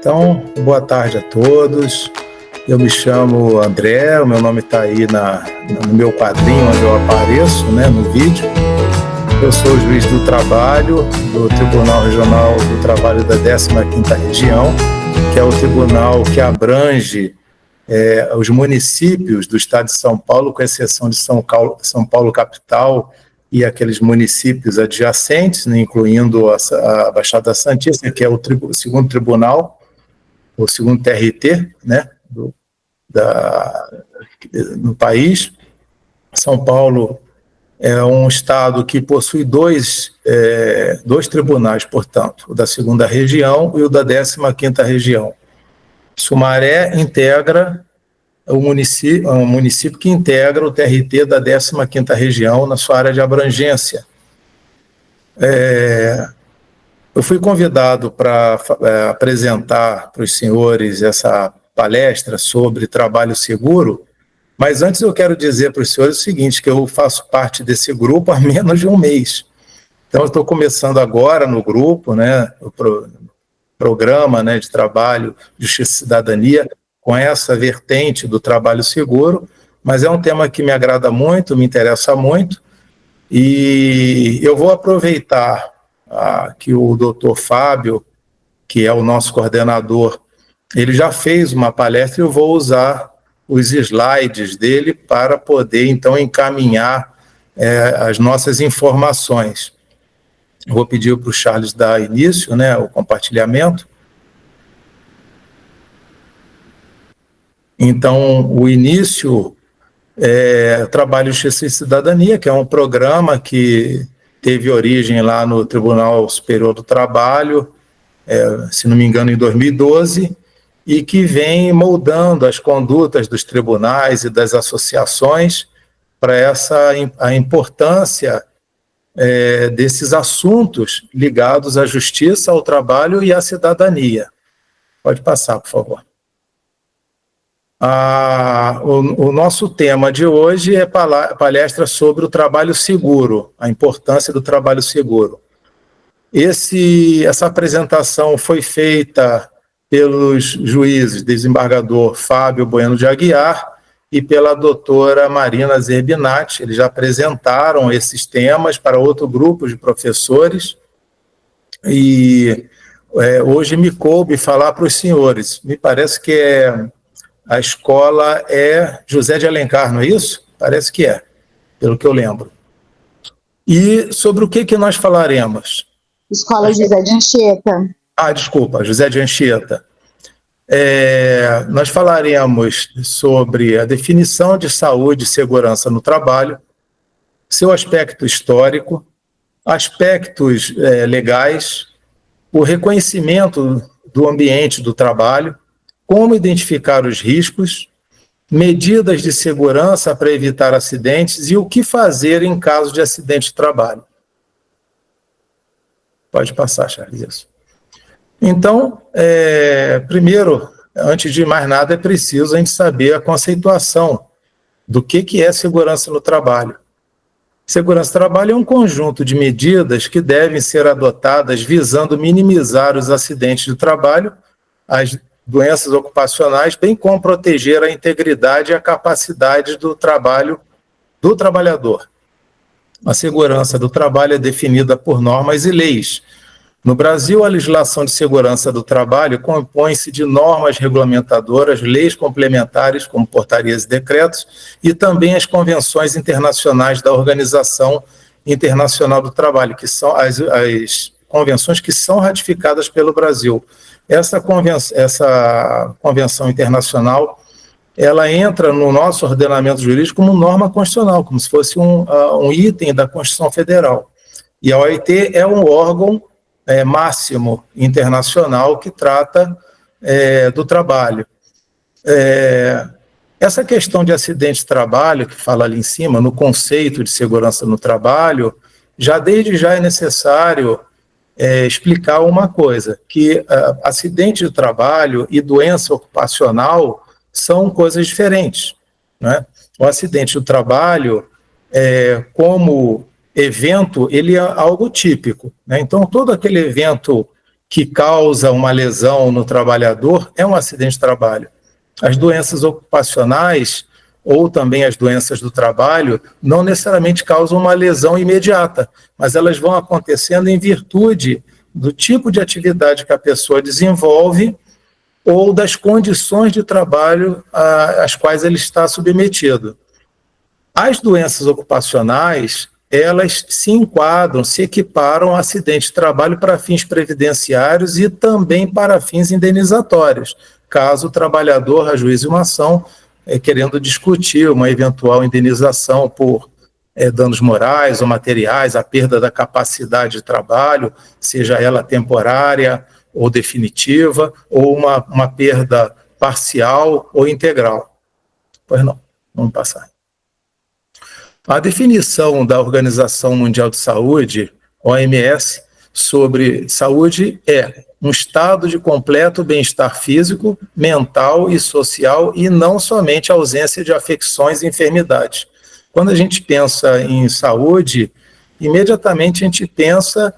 Então, boa tarde a todos. Eu me chamo André, o meu nome está aí no meu quadrinho onde eu apareço, né, no vídeo. Eu sou o juiz do trabalho do Tribunal Regional do Trabalho da 15ª Região, que é o tribunal que abrange os municípios do estado de São Paulo, com exceção de São Paulo capital e aqueles municípios adjacentes, né, incluindo a Baixada Santista, que é o segundo tribunal, o segundo TRT, né, no país. São Paulo é um estado que possui dois tribunais, portanto, o da 2ª região e o da 15ª região. Sumaré integra um município que integra o TRT da 15ª região na sua área de abrangência. Eu fui convidado para apresentar para os senhores essa palestra sobre trabalho seguro, mas antes eu quero dizer para os senhores o seguinte, que eu faço parte desse grupo há menos de um mês. Então eu estou começando agora no grupo, né, o programa, né, de trabalho, Justiça e Cidadania, com essa vertente do trabalho seguro, mas é um tema que me agrada muito, me interessa muito, e eu vou aproveitar que o doutor Fábio, que é o nosso coordenador, ele já fez uma palestra e eu vou usar os slides dele para poder, então, encaminhar as nossas informações. Eu vou pedir para o Charles dar início, né, o compartilhamento. Então, o início é Trabalho, Justiça e Cidadania, que é um programa que teve origem lá no Tribunal Superior do Trabalho, se não me engano, em 2012, e que vem moldando as condutas dos tribunais e das associações para a importância desses assuntos ligados à justiça, ao trabalho e à cidadania. Pode passar, por favor. O nosso tema de hoje é palestra sobre o trabalho seguro, a importância do trabalho seguro. Essa apresentação foi feita pelos juízes, desembargador Fábio Bueno de Aguiar e pela doutora Marina Zerbinati. Eles já apresentaram esses temas para outro grupo de professores e hoje me coube falar para os senhores. Me parece que a escola é José de Alencar, não é isso? Parece que é, pelo que eu lembro. E sobre o que nós falaremos? Escola José de Anchieta. Desculpa, José de Anchieta. Nós falaremos sobre a definição de saúde e segurança no trabalho, seu aspecto histórico, aspectos legais, o reconhecimento do ambiente do trabalho, como identificar os riscos, medidas de segurança para evitar acidentes e o que fazer em caso de acidente de trabalho. Pode passar, Charles. Então, primeiro, antes de mais nada, é preciso a gente saber a conceituação do que é segurança no trabalho. Segurança no trabalho é um conjunto de medidas que devem ser adotadas visando minimizar os acidentes de trabalho, as doenças ocupacionais, bem como proteger a integridade e a capacidade do trabalho do trabalhador. A segurança do trabalho é definida por normas e leis. No Brasil, a legislação de segurança do trabalho compõe-se de normas regulamentadoras, leis complementares, como portarias e decretos, e também as convenções internacionais da Organização Internacional do Trabalho, que são as convenções que são ratificadas pelo Brasil. Essa convenção internacional, ela entra no nosso ordenamento jurídico como norma constitucional, como se fosse um item da Constituição Federal. E a OIT é um órgão máximo internacional que trata do trabalho. Essa questão de acidente de trabalho, que fala ali em cima, no conceito de segurança no trabalho, desde já é necessário explicar uma coisa, que acidente de trabalho e doença ocupacional são coisas diferentes, né? O acidente do trabalho, como evento, ele é algo típico, né? Então, todo aquele evento que causa uma lesão no trabalhador é um acidente de trabalho. As doenças ocupacionais ou também as doenças do trabalho não necessariamente causam uma lesão imediata, mas elas vão acontecendo em virtude do tipo de atividade que a pessoa desenvolve ou das condições de trabalho às quais ele está submetido. As doenças ocupacionais, elas se enquadram, se equiparam a acidente de trabalho para fins previdenciários e também para fins indenizatórios, caso o trabalhador ajuize uma ação querendo discutir uma eventual indenização por danos morais ou materiais, a perda da capacidade de trabalho, seja ela temporária ou definitiva, ou uma perda parcial ou integral. Pois não, vamos passar. A definição da Organização Mundial de Saúde, OMS, sobre saúde é um estado de completo bem-estar físico, mental e social e não somente a ausência de afecções e enfermidades. Quando a gente pensa em saúde, imediatamente a gente pensa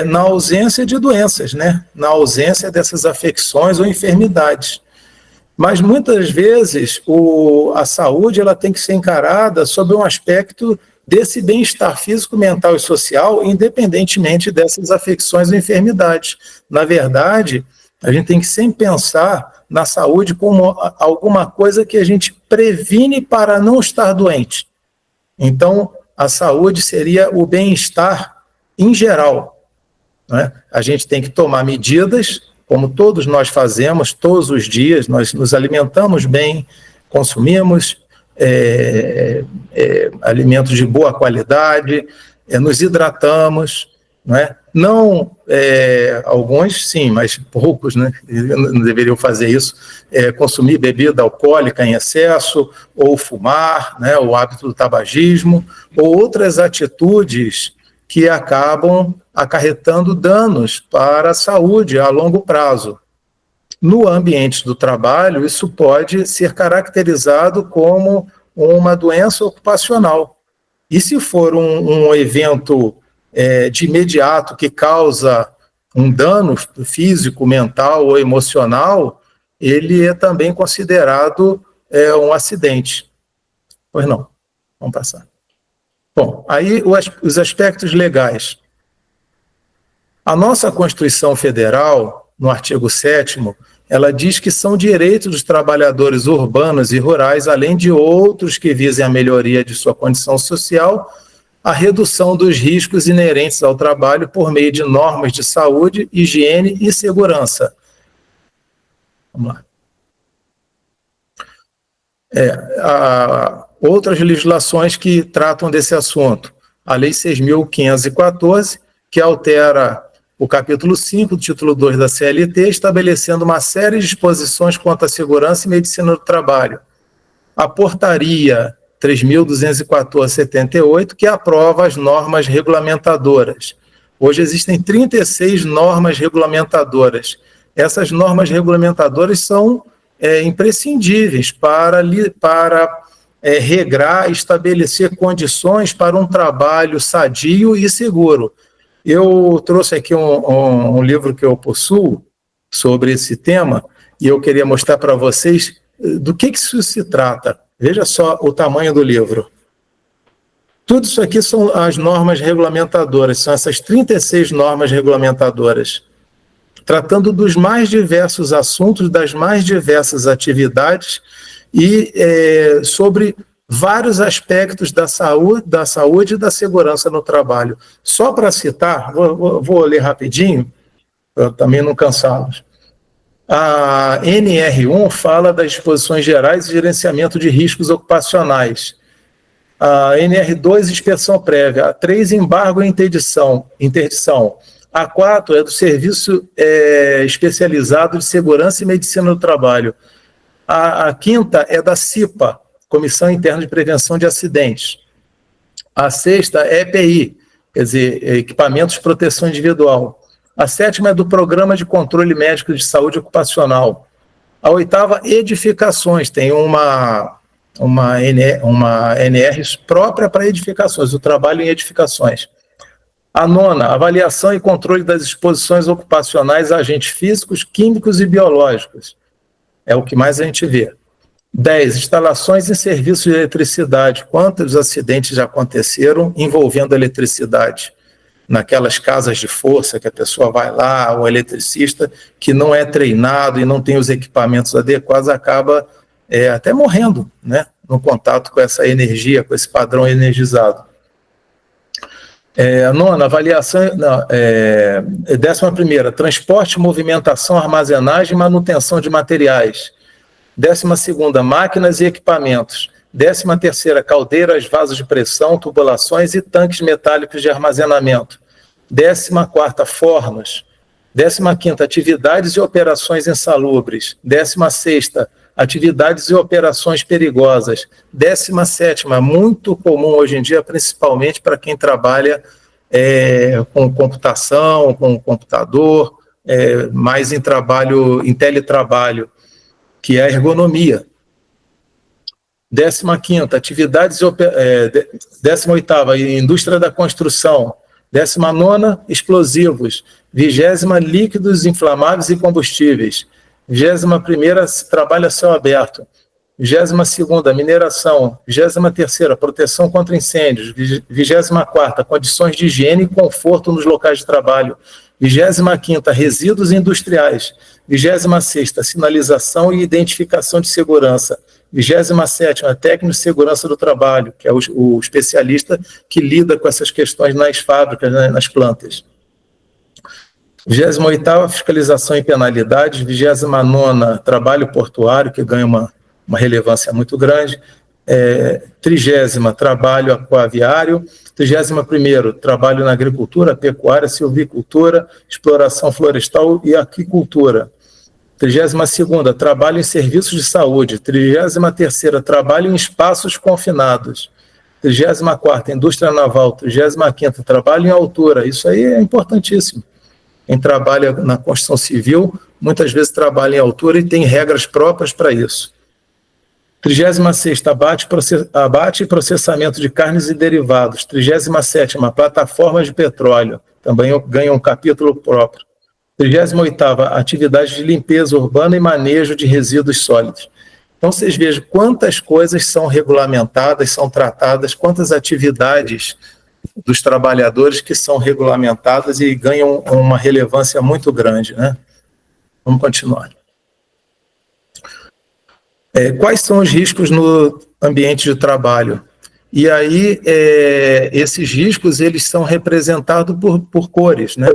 na ausência de doenças, né? Na ausência dessas afecções ou enfermidades. Mas muitas vezes a saúde ela tem que ser encarada sob um aspecto desse bem-estar físico, mental e social, independentemente dessas afecções ou enfermidades. Na verdade, a gente tem que sempre pensar na saúde como alguma coisa que a gente previne para não estar doente. Então, a saúde seria o bem-estar em geral, né? A gente tem que tomar medidas, como todos nós fazemos, todos os dias, nós nos alimentamos bem, consumimos alimentos de boa qualidade, nos hidratamos, né? Não, alguns sim, mas poucos, né? Não deveriam fazer isso, consumir bebida alcoólica em excesso, ou fumar, né? O hábito do tabagismo, ou outras atitudes que acabam acarretando danos para a saúde a longo prazo. No ambiente do trabalho, isso pode ser caracterizado como uma doença ocupacional. E se for um evento de imediato que causa um dano físico, mental ou emocional, ele é também considerado um acidente. Pois não, vamos passar. Bom, aí os aspectos legais. A nossa Constituição Federal, no artigo 7º, ela diz que são direitos dos trabalhadores urbanos e rurais, além de outros que visem a melhoria de sua condição social, a redução dos riscos inerentes ao trabalho por meio de normas de saúde, higiene e segurança. Vamos lá. Outras legislações que tratam desse assunto. A Lei 6.514, que altera o capítulo 5, do título 2 da CLT, estabelecendo uma série de disposições quanto à segurança e medicina do trabalho. A Portaria 3.214/78, que aprova as normas regulamentadoras. Hoje existem 36 normas regulamentadoras. Essas normas regulamentadoras são imprescindíveis para regrar e estabelecer condições para um trabalho sadio e seguro. Eu trouxe aqui um livro que eu possuo sobre esse tema e eu queria mostrar para vocês do que isso se trata. Veja só o tamanho do livro. Tudo isso aqui são as normas regulamentadoras, são essas 36 normas regulamentadoras, tratando dos mais diversos assuntos, das mais diversas atividades e sobre vários aspectos da saúde e da segurança no trabalho. Só para citar, vou ler rapidinho, para também não cansá-los. A NR1 fala das disposições gerais e gerenciamento de riscos ocupacionais. A NR2, inspeção prévia. A 3, embargo e interdição. A 4 é do Serviço Especializado de Segurança e Medicina do Trabalho. A 5ª é da CIPA, Comissão Interna de Prevenção de Acidentes. A 6ª é EPI, quer dizer, Equipamentos de Proteção Individual. A 7ª é do Programa de Controle Médico de Saúde Ocupacional. A 8ª, edificações, tem uma NR própria para edificações, o trabalho em edificações. A nona, avaliação e controle das exposições ocupacionais a agentes físicos, químicos e biológicos. É o que mais a gente vê. 10, instalações e serviços de eletricidade. Quantos acidentes já aconteceram envolvendo eletricidade? Naquelas casas de força que a pessoa vai lá, o eletricista que não é treinado e não tem os equipamentos adequados, acaba até morrendo, né, no contato com essa energia, com esse padrão energizado. Nona, avaliação, 11ª, transporte, movimentação, armazenagem e manutenção de materiais. 12ª, máquinas e equipamentos. 13ª, caldeiras, vasos de pressão, tubulações e tanques metálicos de armazenamento. 14ª, fornos. 15ª, atividades e operações insalubres. 16ª, atividades e operações perigosas. 17ª, muito comum hoje em dia, principalmente para quem trabalha com computação, com computador, mais em teletrabalho, que é a ergonomia. 15ª, atividades, 18ª, indústria da construção. 19ª, explosivos. 20ª, líquidos inflamáveis e combustíveis. 21ª, trabalho a céu aberto. 22ª, mineração. 23ª, proteção contra incêndios. 24ª, condições de higiene e conforto nos locais de trabalho. 25ª, resíduos industriais. 26ª, sinalização e identificação de segurança. 27ª, técnico de segurança do trabalho, que é o especialista que lida com essas questões nas fábricas, nas plantas. 28ª, fiscalização e penalidades. 29ª, trabalho portuário, que ganha uma relevância muito grande. 30ª, trabalho aquaviário. 31º, trabalho na agricultura, pecuária, silvicultura, exploração florestal e aquicultura. 32ª, trabalho em serviços de saúde. 33ª, trabalho em espaços confinados. 34ª, indústria naval. 35ª, trabalho em altura. Isso aí é importantíssimo. Quem trabalha na construção civil, muitas vezes trabalha em altura e tem regras próprias para isso. 36ª, abate e processamento de carnes e derivados. 37ª, plataformas de petróleo. Também ganha um capítulo próprio. 38ª, atividade de limpeza urbana e manejo de resíduos sólidos. Então, vocês vejam quantas coisas são regulamentadas, são tratadas, quantas atividades dos trabalhadores que são regulamentadas e ganham uma relevância muito grande, né? Vamos continuar. Quais são os riscos no ambiente de trabalho? E aí, esses riscos, eles são representados por cores, né?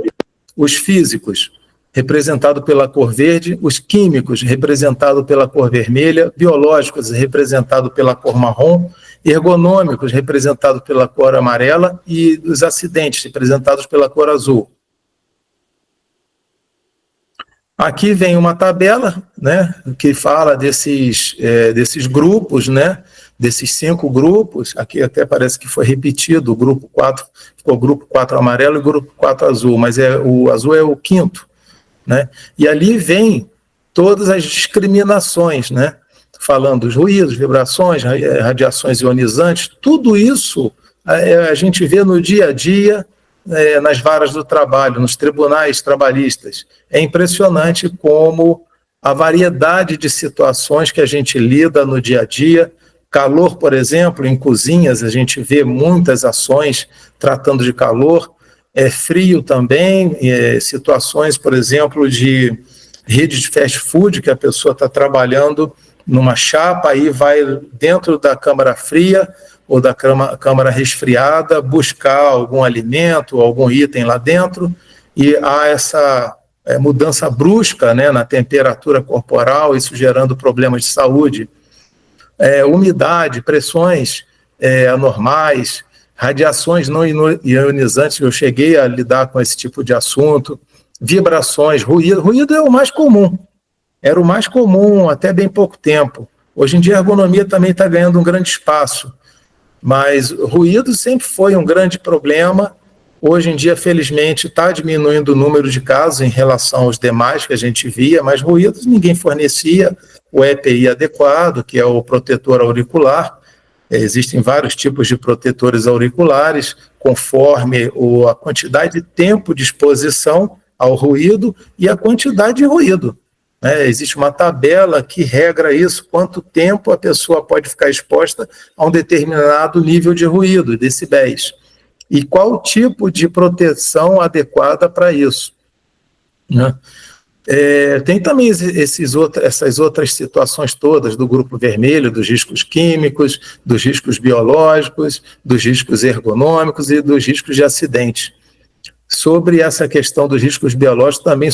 Os físicos, representado pela cor verde, os químicos, representado pela cor vermelha, biológicos, representado pela cor marrom, ergonômicos, representado pela cor amarela, e os acidentes, representados pela cor azul. Aqui vem uma tabela, né, que fala desses grupos, né, desses 5 grupos. Aqui até parece que foi repetido, o grupo 4, ficou o grupo 4 amarelo e o grupo 4 azul, mas o azul é o 5º, né? E ali vem todas as discriminações, né, falando dos ruídos, vibrações, radiações ionizantes, tudo isso a gente vê no dia a dia, nas varas do trabalho, nos tribunais trabalhistas. É impressionante como a variedade de situações que a gente lida no dia a dia. Calor, por exemplo, em cozinhas, a gente vê muitas ações tratando de calor. Frio também, situações, por exemplo, de rede de fast food, que a pessoa está trabalhando numa chapa, aí vai dentro da câmara fria ou da câmara resfriada buscar algum alimento, algum item lá dentro, e há essa mudança brusca, né, na temperatura corporal, isso gerando problemas de saúde. Umidade, pressões anormais, radiações não ionizantes, eu cheguei a lidar com esse tipo de assunto, vibrações, ruído. Ruído é o mais comum, era o mais comum até bem pouco tempo. Hoje em dia a ergonomia também está ganhando um grande espaço, mas ruído sempre foi um grande problema. Hoje em dia, felizmente, está diminuindo o número de casos em relação aos demais que a gente via, mas ruídos ninguém fornecia o EPI adequado, que é o protetor auricular. Existem vários tipos de protetores auriculares, conforme a quantidade de tempo de exposição ao ruído e a quantidade de ruído. Existe uma tabela que regra isso, quanto tempo a pessoa pode ficar exposta a um determinado nível de ruído, decibéis, e qual tipo de proteção adequada para isso. Tem também essas outras situações todas do grupo vermelho, dos riscos químicos, dos riscos biológicos, dos riscos ergonômicos e dos riscos de acidente. Sobre essa questão dos riscos biológicos também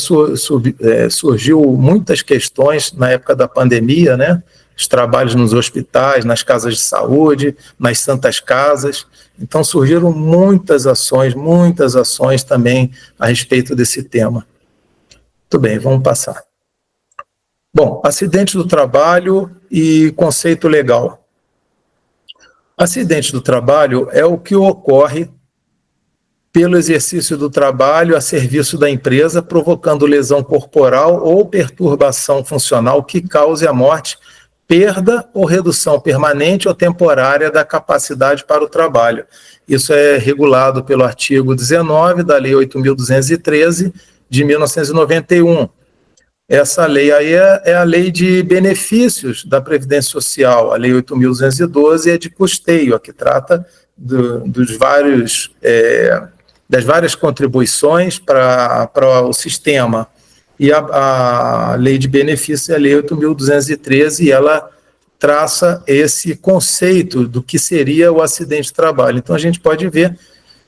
surgiu muitas questões na época da pandemia, né? Os trabalhos nos hospitais, nas casas de saúde, nas santas casas. Então surgiram muitas ações também a respeito desse tema. Muito bem, vamos passar. Bom, acidente do trabalho e conceito legal. Acidente do trabalho é o que ocorre pelo exercício do trabalho a serviço da empresa, provocando lesão corporal ou perturbação funcional que cause a morte, perda ou redução permanente ou temporária da capacidade para o trabalho. Isso é regulado pelo artigo 19 da Lei 8.213, de 1991. Essa lei aí é a lei de benefícios da Previdência Social. A Lei 8.212 é de custeio, a que trata das várias contribuições para o sistema. E a lei de benefícios é a Lei 8.213, e ela traça esse conceito do que seria o acidente de trabalho. Então, a gente pode ver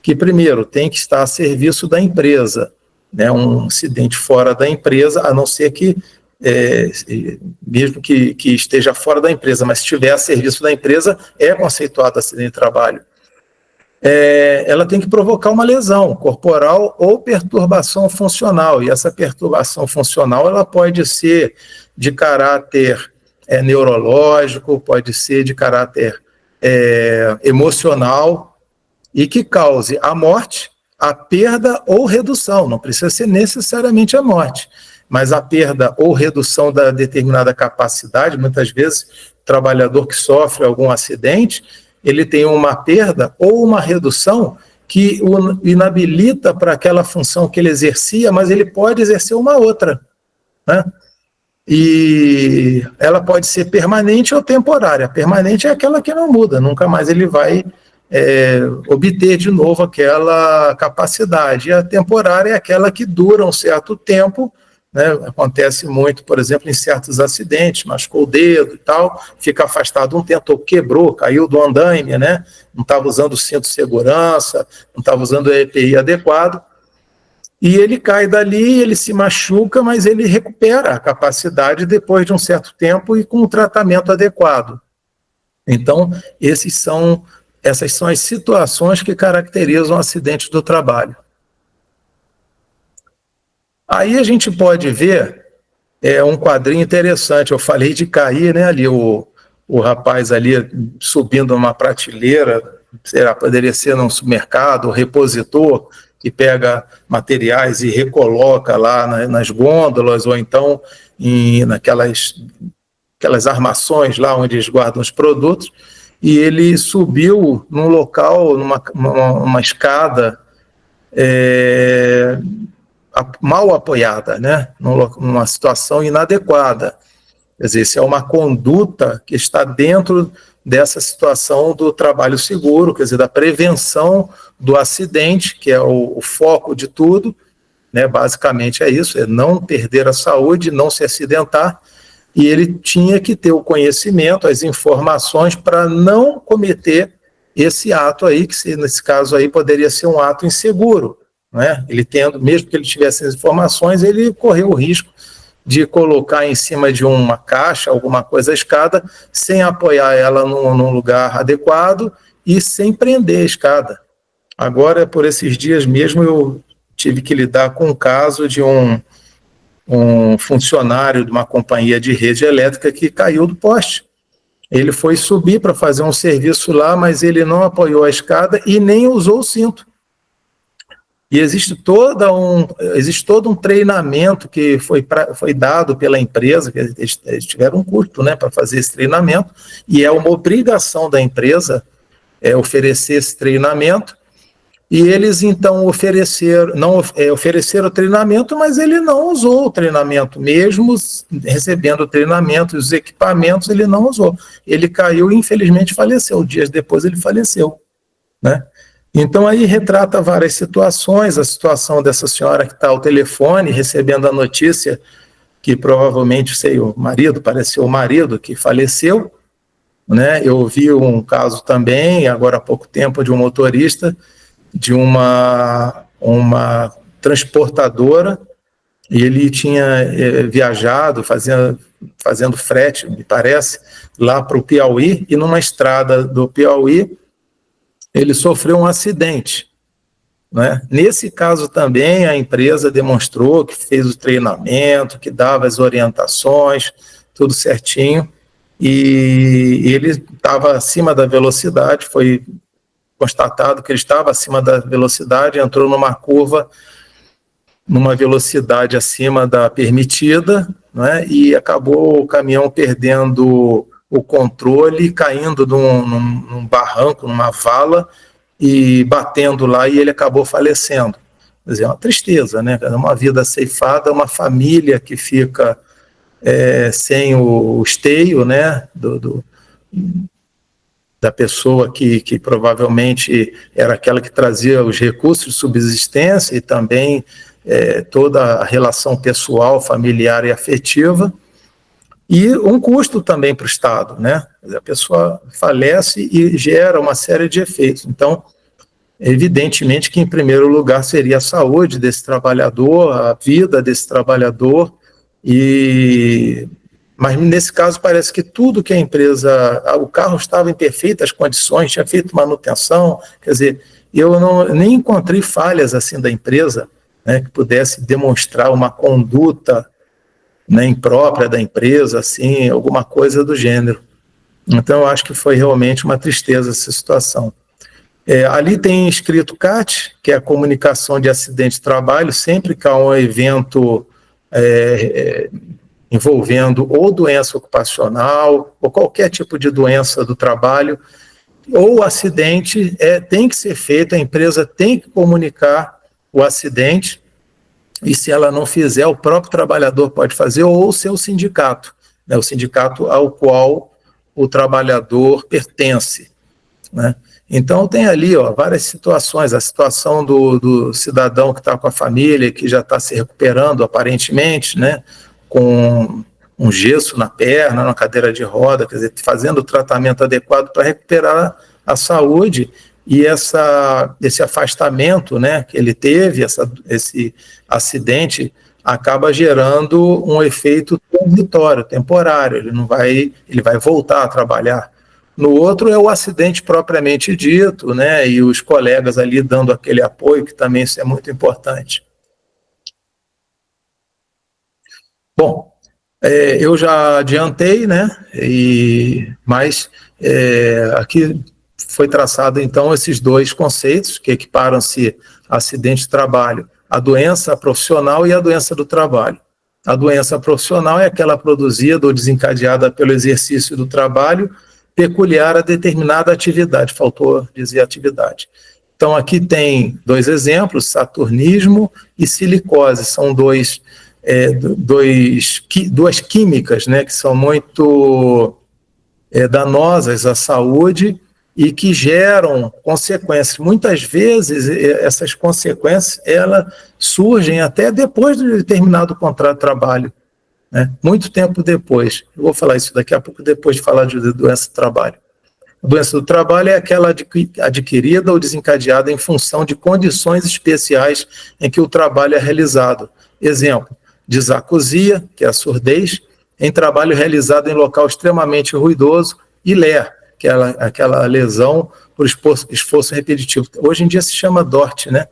que, primeiro, tem que estar a serviço da empresa, né? Um acidente fora da empresa, a não ser que, mesmo que esteja fora da empresa, mas se estiver a serviço da empresa, é conceituado acidente de trabalho. Ela tem que provocar uma lesão corporal ou perturbação funcional, e essa perturbação funcional ela pode ser de caráter neurológico, pode ser de caráter emocional, e que cause a morte, a perda ou redução, não precisa ser necessariamente a morte, mas a perda ou redução da determinada capacidade. Muitas vezes o trabalhador que sofre algum acidente, ele tem uma perda ou uma redução que o inabilita para aquela função que ele exercia, mas ele pode exercer uma outra, né? E ela pode ser permanente ou temporária. Permanente é aquela que não muda, nunca mais ele vai obter de novo aquela capacidade. E a temporária é aquela que dura um certo tempo, né? Acontece muito, por exemplo, em certos acidentes, machucou o dedo e tal, fica afastado um tempo, ou quebrou, caiu do andaime, né? Não estava usando o cinto de segurança, não estava usando o EPI adequado, e ele cai dali, ele se machuca, mas ele recupera a capacidade depois de um certo tempo e com um tratamento adequado. Então, essas são as situações que caracterizam acidentes do trabalho. Aí a gente pode ver um quadrinho interessante. Eu falei de cair, né? Ali o rapaz ali subindo uma prateleira, será, poderia ser num supermercado, um repositor que pega materiais e recoloca lá nas gôndolas, ou então naquelas armações lá onde eles guardam os produtos, e ele subiu num local, numa escada mal apoiada, né? Numa situação inadequada. Quer dizer, isso é uma conduta que está dentro dessa situação do trabalho seguro, quer dizer, da prevenção do acidente, que é o foco de tudo, né? Basicamente é isso, é não perder a saúde, não se acidentar, e ele tinha que ter o conhecimento, as informações para não cometer esse ato aí, que nesse caso aí poderia ser um ato inseguro, né? Ele mesmo que ele tivesse as informações, ele correu o risco de colocar em cima de uma caixa, alguma coisa, a escada, sem apoiar ela num lugar adequado e sem prender a escada. Agora, por esses dias mesmo, eu tive que lidar com um caso de um funcionário de uma companhia de rede elétrica que caiu do poste. Ele foi subir para fazer um serviço lá, mas ele não apoiou a escada e nem usou o cinto. E existe todo um treinamento que foi dado pela empresa, que eles tiveram um custo, né, para fazer esse treinamento, e é uma obrigação da empresa oferecer esse treinamento, E eles, então, ofereceram treinamento, mas ele não usou o treinamento, mesmo recebendo o treinamento e os equipamentos, ele não usou. Ele caiu e, infelizmente, faleceu. Dias depois, ele faleceu, né? Então, aí retrata várias situações, a situação dessa senhora que está ao telefone, recebendo a notícia que provavelmente, parece ser o marido que faleceu, né? Eu vi um caso também, agora há pouco tempo, de um motorista de uma transportadora, e ele tinha viajado, fazendo frete, me parece, lá para o Piauí, e numa estrada do Piauí, ele sofreu um acidente, né? Nesse caso também, a empresa demonstrou que fez o treinamento, que dava as orientações, tudo certinho, e ele estava acima da velocidade, foi constatado que ele estava acima da velocidade, entrou numa curva, numa velocidade acima da permitida, né, e acabou o caminhão perdendo o controle, caindo num barranco, numa vala, e batendo lá, e ele acabou falecendo. Quer dizer, é uma tristeza, né? Uma vida ceifada, uma família que fica sem o esteio, né, da pessoa que provavelmente era aquela que trazia os recursos de subsistência e também toda a relação pessoal, familiar e afetiva, e um custo também para o Estado, né? A pessoa falece e gera uma série de efeitos. Então, evidentemente que, em primeiro lugar, seria a saúde desse trabalhador, a vida desse trabalhador, mas nesse caso parece que tudo que a empresa, o carro estava em perfeitas condições, tinha feito manutenção, quer dizer, eu nem encontrei falhas assim da empresa, né, que pudesse demonstrar uma conduta, né, imprópria da empresa, assim, alguma coisa do gênero. Então eu acho que foi realmente uma tristeza essa situação. Ali tem escrito CAT, que é a comunicação de acidente de trabalho, sempre que há um evento envolvendo ou doença ocupacional, ou qualquer tipo de doença do trabalho, ou acidente, tem que ser feito, a empresa tem que comunicar o acidente, e se ela não fizer, o próprio trabalhador pode fazer, ou o seu sindicato, né, o sindicato ao qual o trabalhador pertence, né? Então tem ali várias situações, a situação do cidadão que está com a família, que já está se recuperando aparentemente, né, com um gesso na perna, na cadeira de roda, quer dizer, fazendo o tratamento adequado para recuperar a saúde, e esse afastamento, né, que ele teve, esse acidente, acaba gerando um efeito transitório, temporário, ele vai voltar a trabalhar. No outro é o acidente propriamente dito, né, e os colegas ali dando aquele apoio, que também isso é muito importante. Bom, eu já adiantei, né, mas aqui foi traçado, então, esses dois conceitos que equiparam-se acidente de trabalho, a doença profissional e a doença do trabalho. A doença profissional é aquela produzida ou desencadeada pelo exercício do trabalho peculiar a determinada atividade, faltou dizer atividade. Então, aqui tem dois exemplos, saturnismo e silicose, são duas químicas, né, que são muito danosas à saúde e que geram consequências. Muitas vezes, essas consequências elas surgem até depois de determinado contrato de trabalho, né? Muito tempo depois. Eu vou falar isso daqui a pouco, depois de falar de doença do trabalho. A doença do trabalho é aquela adquirida ou desencadeada em função de condições especiais em que o trabalho é realizado. Exemplo, disacusia, que é a surdez, em trabalho realizado em local extremamente ruidoso, e LER, que é aquela lesão por esforço repetitivo. Hoje em dia se chama DORT, né?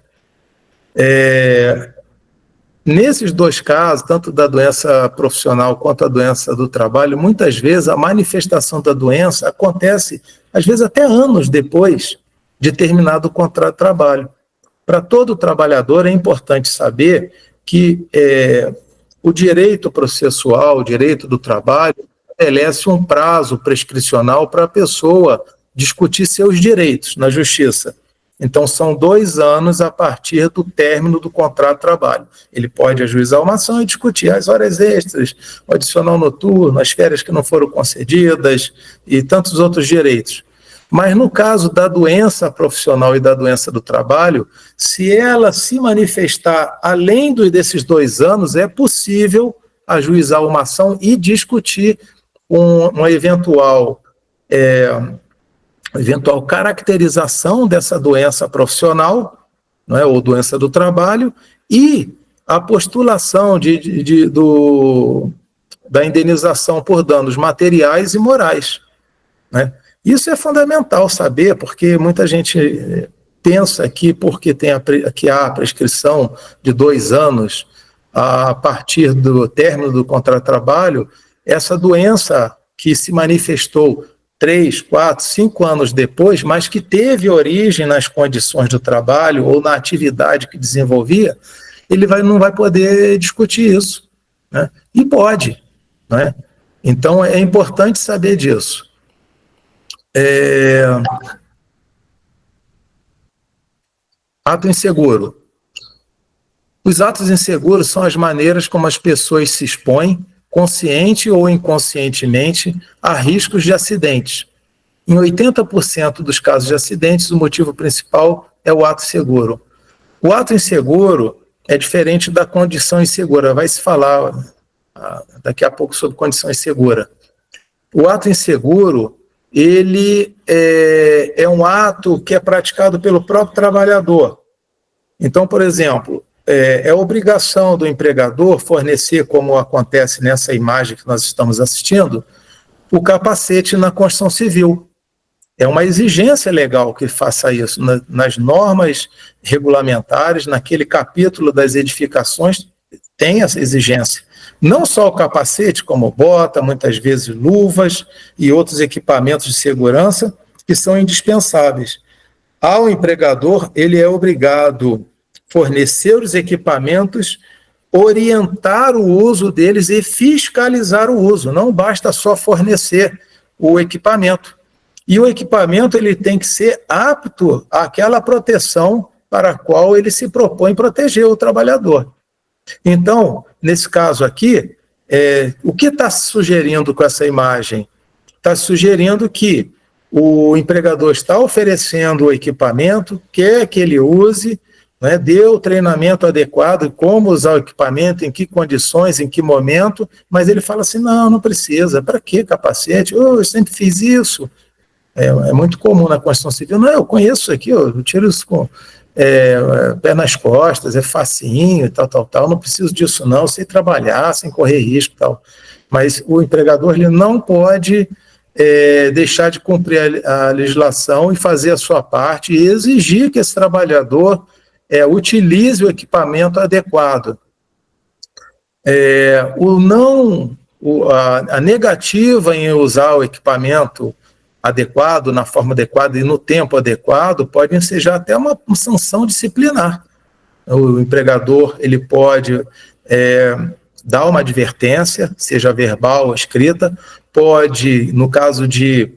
Nesses dois casos, tanto da doença profissional quanto a doença do trabalho, muitas vezes a manifestação da doença acontece, às vezes até anos depois de terminado o contrato de trabalho. Para todo trabalhador é importante saber que o direito processual, o direito do trabalho, estabelece um prazo prescricional para a pessoa discutir seus direitos na justiça. Então, são 2 anos a partir do término do contrato de trabalho. Ele pode ajuizar uma ação e discutir as horas extras, o adicional noturno, as férias que não foram concedidas e tantos outros direitos. Mas no caso da doença profissional e da doença do trabalho, se ela se manifestar além desses 2 anos, é possível ajuizar uma ação e discutir uma eventual caracterização dessa doença profissional, não é, ou doença do trabalho, e a postulação da indenização por danos materiais e morais, né? Isso é fundamental saber, porque muita gente pensa que porque que há a prescrição de 2 anos a partir do término do contrato de trabalho, essa doença que se manifestou 3, 4, 5 anos depois, mas que teve origem nas condições do trabalho ou na atividade que desenvolvia, ele não vai poder discutir isso, né? E pode, né? Então, é importante saber disso. Ato inseguro. Os atos inseguros são as maneiras como as pessoas se expõem, consciente ou inconscientemente, a riscos de acidentes. Em 80% dos casos de acidentes, o motivo principal é o ato inseguro. O ato inseguro é diferente da condição insegura. Vai se falar daqui a pouco sobre condição insegura. O ato inseguro, ele é um ato que é praticado pelo próprio trabalhador. Então, por exemplo, é obrigação do empregador fornecer, como acontece nessa imagem que nós estamos assistindo, o capacete na construção civil. É uma exigência legal que faça isso. Nas normas regulamentares, naquele capítulo das edificações, tem essa exigência. Não só o capacete, como bota, muitas vezes luvas e outros equipamentos de segurança que são indispensáveis. Ao empregador, ele é obrigado a fornecer os equipamentos, orientar o uso deles e fiscalizar o uso. Não basta só fornecer o equipamento. E o equipamento ele tem que ser apto àquela proteção para a qual ele se propõe proteger o trabalhador. Então, nesse caso aqui, o que está sugerindo com essa imagem? Está sugerindo que o empregador está oferecendo o equipamento, quer que ele use, né, dê o treinamento adequado, como usar o equipamento, em que condições, em que momento, mas ele fala assim, não precisa, para que capacete? Eu sempre fiz isso. É muito comum na construção civil. Não, eu conheço isso aqui, eu tiro isso com pé nas costas, é facinho e tal, não preciso disso não, sei trabalhar, sem correr risco e tal. Mas o empregador ele não pode deixar de cumprir a legislação e fazer a sua parte e exigir que esse trabalhador utilize o equipamento adequado. A negativa em usar o equipamento adequado, na forma adequada e no tempo adequado, pode ensejar até uma sanção disciplinar. O empregador ele pode dar uma advertência, seja verbal ou escrita, pode, no caso de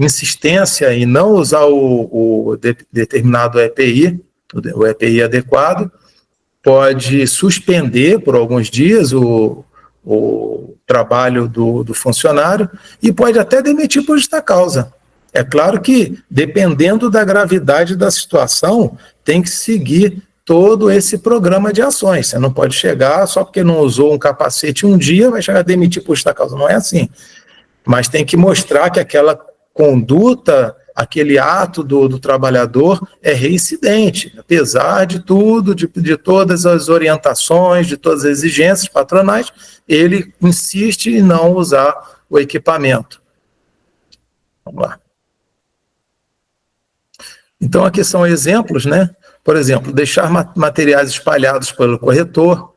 insistência em não usar o determinado EPI, o EPI adequado, pode suspender por alguns dias o trabalho do funcionário e pode até demitir por justa causa. É claro que, dependendo da gravidade da situação, tem que seguir todo esse programa de ações. Você não pode chegar só porque não usou um capacete um dia, vai chegar a demitir por justa causa. Não é assim. Mas tem que mostrar que aquela conduta, aquele ato do trabalhador é reincidente, apesar de tudo, de todas as orientações, de todas as exigências patronais, ele insiste em não usar o equipamento. Vamos lá. Então, aqui são exemplos, né? Por exemplo, deixar materiais espalhados pelo corredor,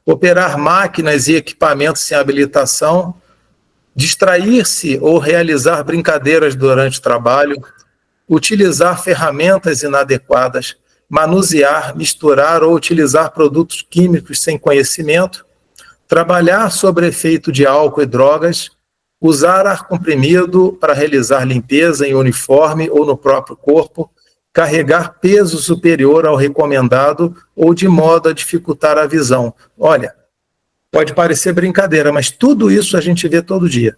operar máquinas e equipamentos sem habilitação, distrair-se ou realizar brincadeiras durante o trabalho, utilizar ferramentas inadequadas, manusear, misturar ou utilizar produtos químicos sem conhecimento, trabalhar sob efeito de álcool e drogas, usar ar comprimido para realizar limpeza em uniforme ou no próprio corpo, carregar peso superior ao recomendado ou de modo a dificultar a visão. Olha, pode parecer brincadeira, mas tudo isso a gente vê todo dia.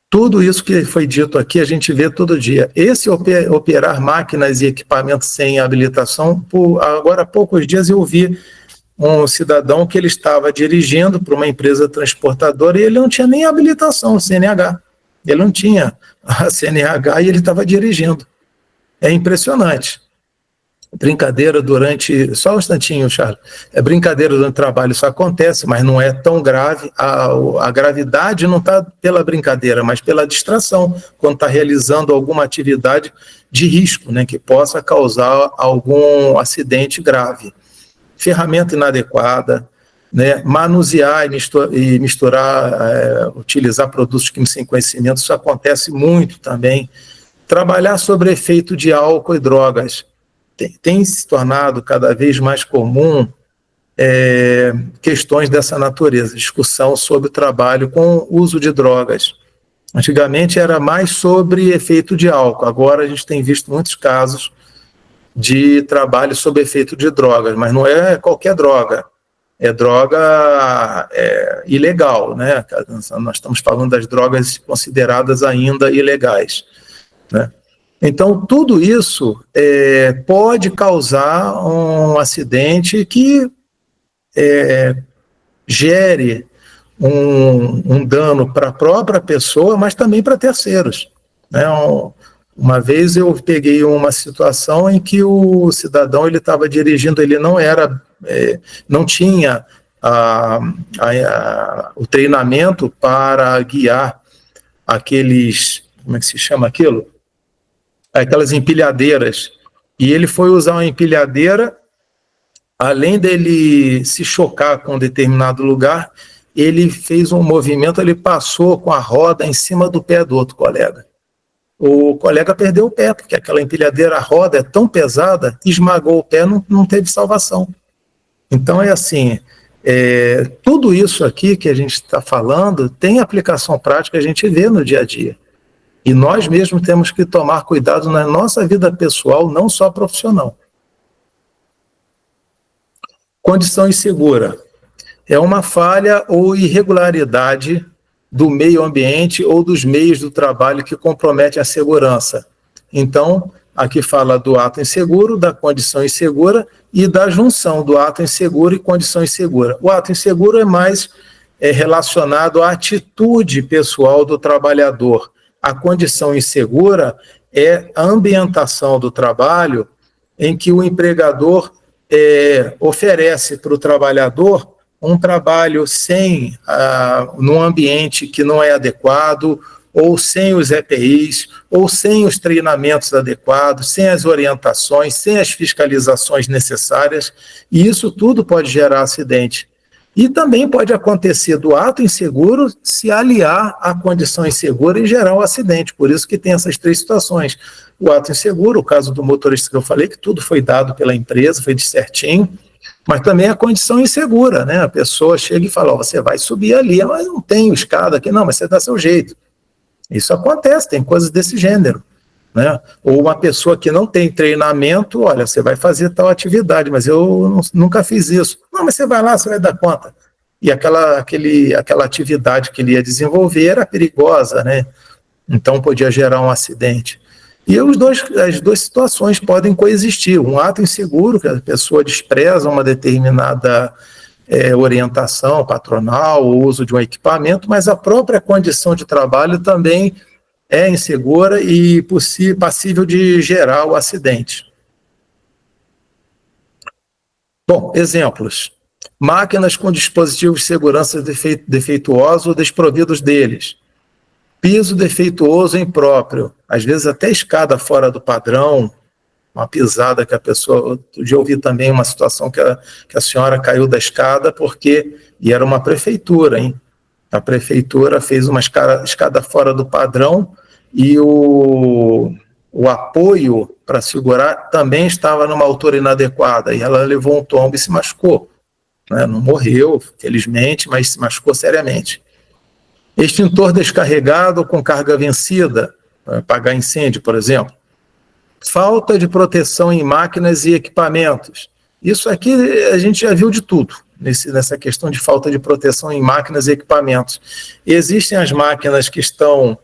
Tudo isso que foi dito aqui a gente vê todo dia. Esse operar máquinas e equipamentos sem habilitação, agora há poucos dias eu vi um cidadão que ele estava dirigindo para uma empresa transportadora e ele não tinha nem habilitação, CNH. Ele não tinha a CNH e ele estava dirigindo. É impressionante. Brincadeira durante... Só um instantinho, Charles. É brincadeira durante o trabalho, isso acontece, mas não é tão grave. A gravidade não está pela brincadeira, mas pela distração, quando está realizando alguma atividade de risco, né, que possa causar algum acidente grave. Ferramenta inadequada, né, manusear e misturar, utilizar produtos químicos sem conhecimento, isso acontece muito também. Trabalhar sobre efeito de álcool e drogas. Tem se tornado cada vez mais comum questões dessa natureza, discussão sobre o trabalho com uso de drogas. Antigamente era mais sobre efeito de álcool, agora a gente tem visto muitos casos de trabalho sob efeito de drogas, mas não é qualquer droga, é droga ilegal, né? Nós estamos falando das drogas consideradas ainda ilegais, né? Então, tudo isso pode causar um acidente que gere um dano para a própria pessoa, mas também para terceiros, né? Uma vez eu peguei uma situação em que o cidadão ele estava dirigindo, ele não tinha o treinamento para guiar aqueles, como é que se chama aquilo? Aquelas empilhadeiras, e ele foi usar uma empilhadeira, além dele se chocar com um determinado lugar, ele fez um movimento, ele passou com a roda em cima do pé do outro colega. O colega perdeu o pé, porque aquela empilhadeira, a roda é tão pesada, esmagou o pé, não teve salvação. Então é assim, tudo isso aqui que a gente está falando tem aplicação prática, a gente vê no dia a dia. E nós mesmos temos que tomar cuidado na nossa vida pessoal, não só profissional. Condição insegura. É uma falha ou irregularidade do meio ambiente ou dos meios do trabalho que compromete a segurança. Então, aqui fala do ato inseguro, da condição insegura e da junção do ato inseguro e condição insegura. O ato inseguro é mais relacionado à atitude pessoal do trabalhador. A condição insegura é a ambientação do trabalho em que o empregador oferece para o trabalhador um trabalho num ambiente que não é adequado, ou sem os EPIs, ou sem os treinamentos adequados, sem as orientações, sem as fiscalizações necessárias, e isso tudo pode gerar acidente. E também pode acontecer do ato inseguro se aliar à condição insegura e gerar um acidente. Por isso que tem essas três situações. O ato inseguro, o caso do motorista que eu falei, que tudo foi dado pela empresa, foi de certinho, mas também a condição insegura, né? A pessoa chega e fala, você vai subir ali, mas não tem escada aqui, não, mas você dá seu jeito. Isso acontece, tem coisas desse gênero, né? Ou uma pessoa que não tem treinamento, olha, você vai fazer tal atividade, mas eu nunca fiz isso. Não, mas você vai lá, você vai dar conta. E aquela atividade que ele ia desenvolver era perigosa, né? Então podia gerar um acidente. E as duas situações podem coexistir. Um ato inseguro, que a pessoa despreza uma determinada orientação patronal, o uso de um equipamento, mas a própria condição de trabalho também é insegura e passível de gerar o acidente. Bom, exemplos. Máquinas com dispositivos de segurança defeituosos ou desprovidos deles. Piso defeituoso e impróprio. Às vezes até escada fora do padrão, uma pisada que a pessoa... Outro dia eu ouvi também uma situação que a senhora caiu da escada e era uma prefeitura, hein? A prefeitura fez uma escada fora do padrão e o apoio para segurar também estava numa altura inadequada e ela levou um tombo e se machucou, né? Não morreu, felizmente, mas se machucou seriamente. extintor descarregado com carga vencida, para apagar incêndio, por exemplo. Falta de proteção em máquinas e equipamentos. Isso aqui a gente já viu de tudo, nessa questão de falta de proteção em máquinas e equipamentos. Existem as máquinas que estão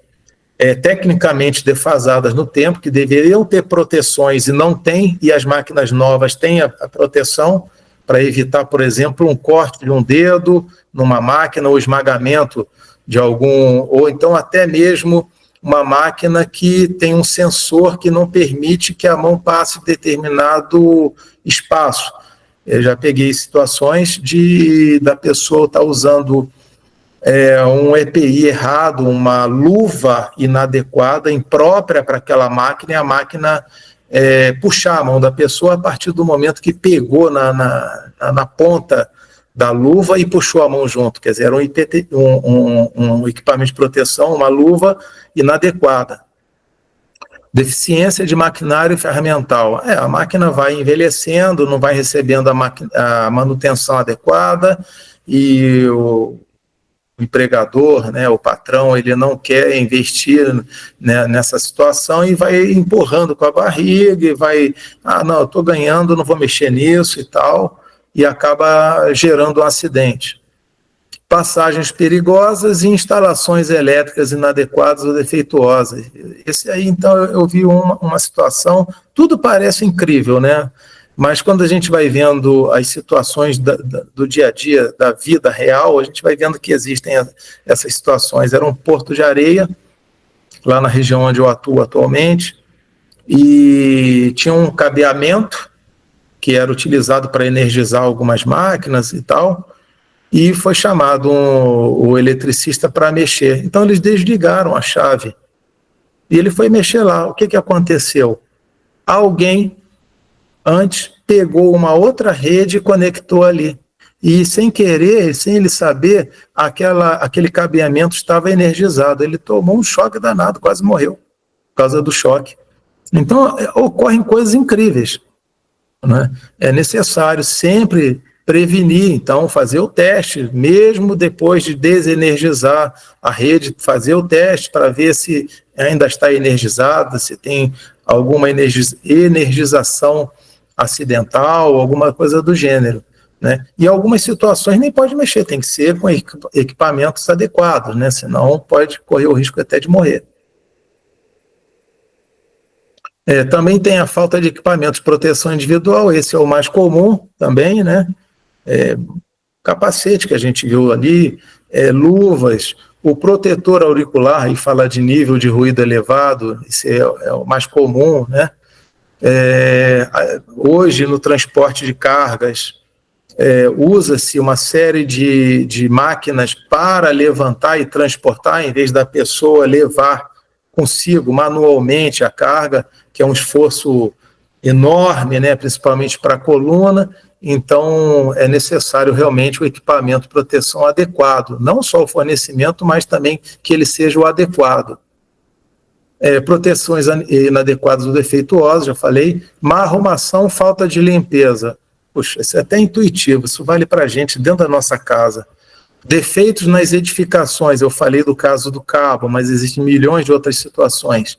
tecnicamente defasadas no tempo, que deveriam ter proteções e não têm, e as máquinas novas têm a proteção para evitar, por exemplo, um corte de um dedo numa máquina, ou esmagamento de algum, ou então até mesmo uma máquina que tem um sensor que não permite que a mão passe determinado espaço. Eu já peguei situações da pessoa estar usando um EPI errado, uma luva inadequada, imprópria para aquela máquina, e a máquina puxar a mão da pessoa a partir do momento que pegou na ponta da luva e puxou a mão junto. Quer dizer, era um equipamento de proteção, uma luva inadequada. Deficiência de maquinário e ferramental. A máquina vai envelhecendo, não vai recebendo a manutenção adequada, e o empregador, né, o patrão, ele não quer investir, né, nessa situação, e vai empurrando com a barriga, e vai, não, eu estou ganhando, não vou mexer nisso e tal, e acaba gerando um acidente. Passagens perigosas e instalações elétricas inadequadas ou defeituosas. Esse aí, então, eu vi uma situação, tudo parece incrível, né? Mas quando a gente vai vendo as situações do dia a dia, da vida real, a gente vai vendo que existem essas situações. Era um porto de areia, lá na região onde eu atuo atualmente, e tinha um cabeamento que era utilizado para energizar algumas máquinas e tal, e foi chamado o eletricista para mexer. Então eles desligaram a chave, e ele foi mexer lá. O que aconteceu? Alguém antes pegou uma outra rede e conectou ali. E sem querer, sem ele saber, aquele cabeamento estava energizado. Ele tomou um choque danado, quase morreu por causa do choque. Então, ocorrem coisas incríveis, né? É necessário sempre prevenir, então, fazer o teste, mesmo depois de desenergizar a rede, fazer o teste para ver se ainda está energizada, se tem alguma energização acidental, alguma coisa do gênero, né? E algumas situações nem pode mexer, tem que ser com equipamentos adequados, né? Senão pode correr o risco até de morrer. Também tem a falta de equipamentos de proteção individual, esse é o mais comum também, né? Capacete que a gente viu ali, luvas, o protetor auricular, e falar de nível de ruído elevado, isso é o mais comum, né? Hoje, no transporte de cargas, usa-se uma série de máquinas para levantar e transportar, em vez da pessoa levar consigo manualmente a carga, que é um esforço enorme, né, principalmente para a coluna. Então, é necessário realmente o equipamento de proteção adequado, não só o fornecimento, mas também que ele seja o adequado. Proteções inadequadas ou defeituosas, já falei. Má arrumação, falta de limpeza. Puxa, isso é até intuitivo, isso vale para a gente dentro da nossa casa. Defeitos nas edificações, eu falei do caso do cabo, mas existem milhões de outras situações.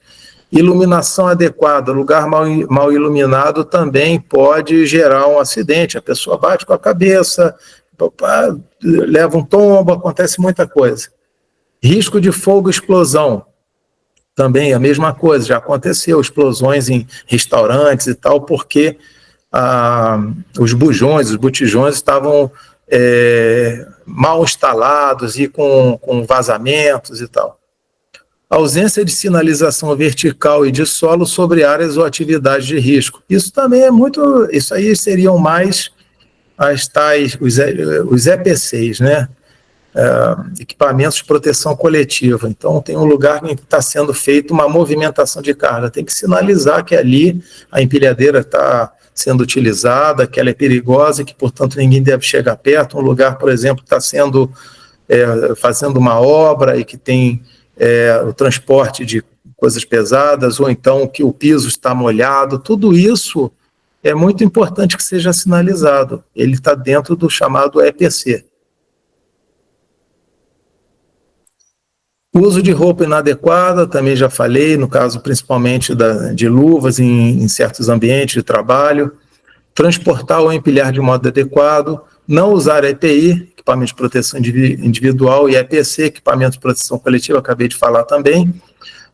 Iluminação adequada, lugar mal iluminado também pode gerar um acidente, a pessoa bate com a cabeça, leva um tombo, acontece muita coisa. Risco de fogo e explosão, também a mesma coisa, já aconteceu, explosões em restaurantes e tal, porque os botijões estavam mal instalados e com vazamentos e tal. Ausência de sinalização vertical e de solo sobre áreas ou atividades de risco. Isso também isso aí seriam mais os EPCs, né? Equipamentos de proteção coletiva. Então, tem um lugar em que está sendo feita uma movimentação de carga. Tem que sinalizar que ali a empilhadeira está sendo utilizada, que ela é perigosa e que, portanto, ninguém deve chegar perto. Um lugar, por exemplo, que está sendo fazendo uma obra e que tem o transporte de coisas pesadas, ou então que o piso está molhado. Tudo isso é muito importante que seja sinalizado. Ele está dentro do chamado EPC. Uso de roupa inadequada, também já falei, no caso principalmente de luvas em certos ambientes de trabalho. Transportar ou empilhar de modo adequado. Não usar EPI, equipamento de proteção individual, e EPC, equipamento de proteção coletiva, acabei de falar também.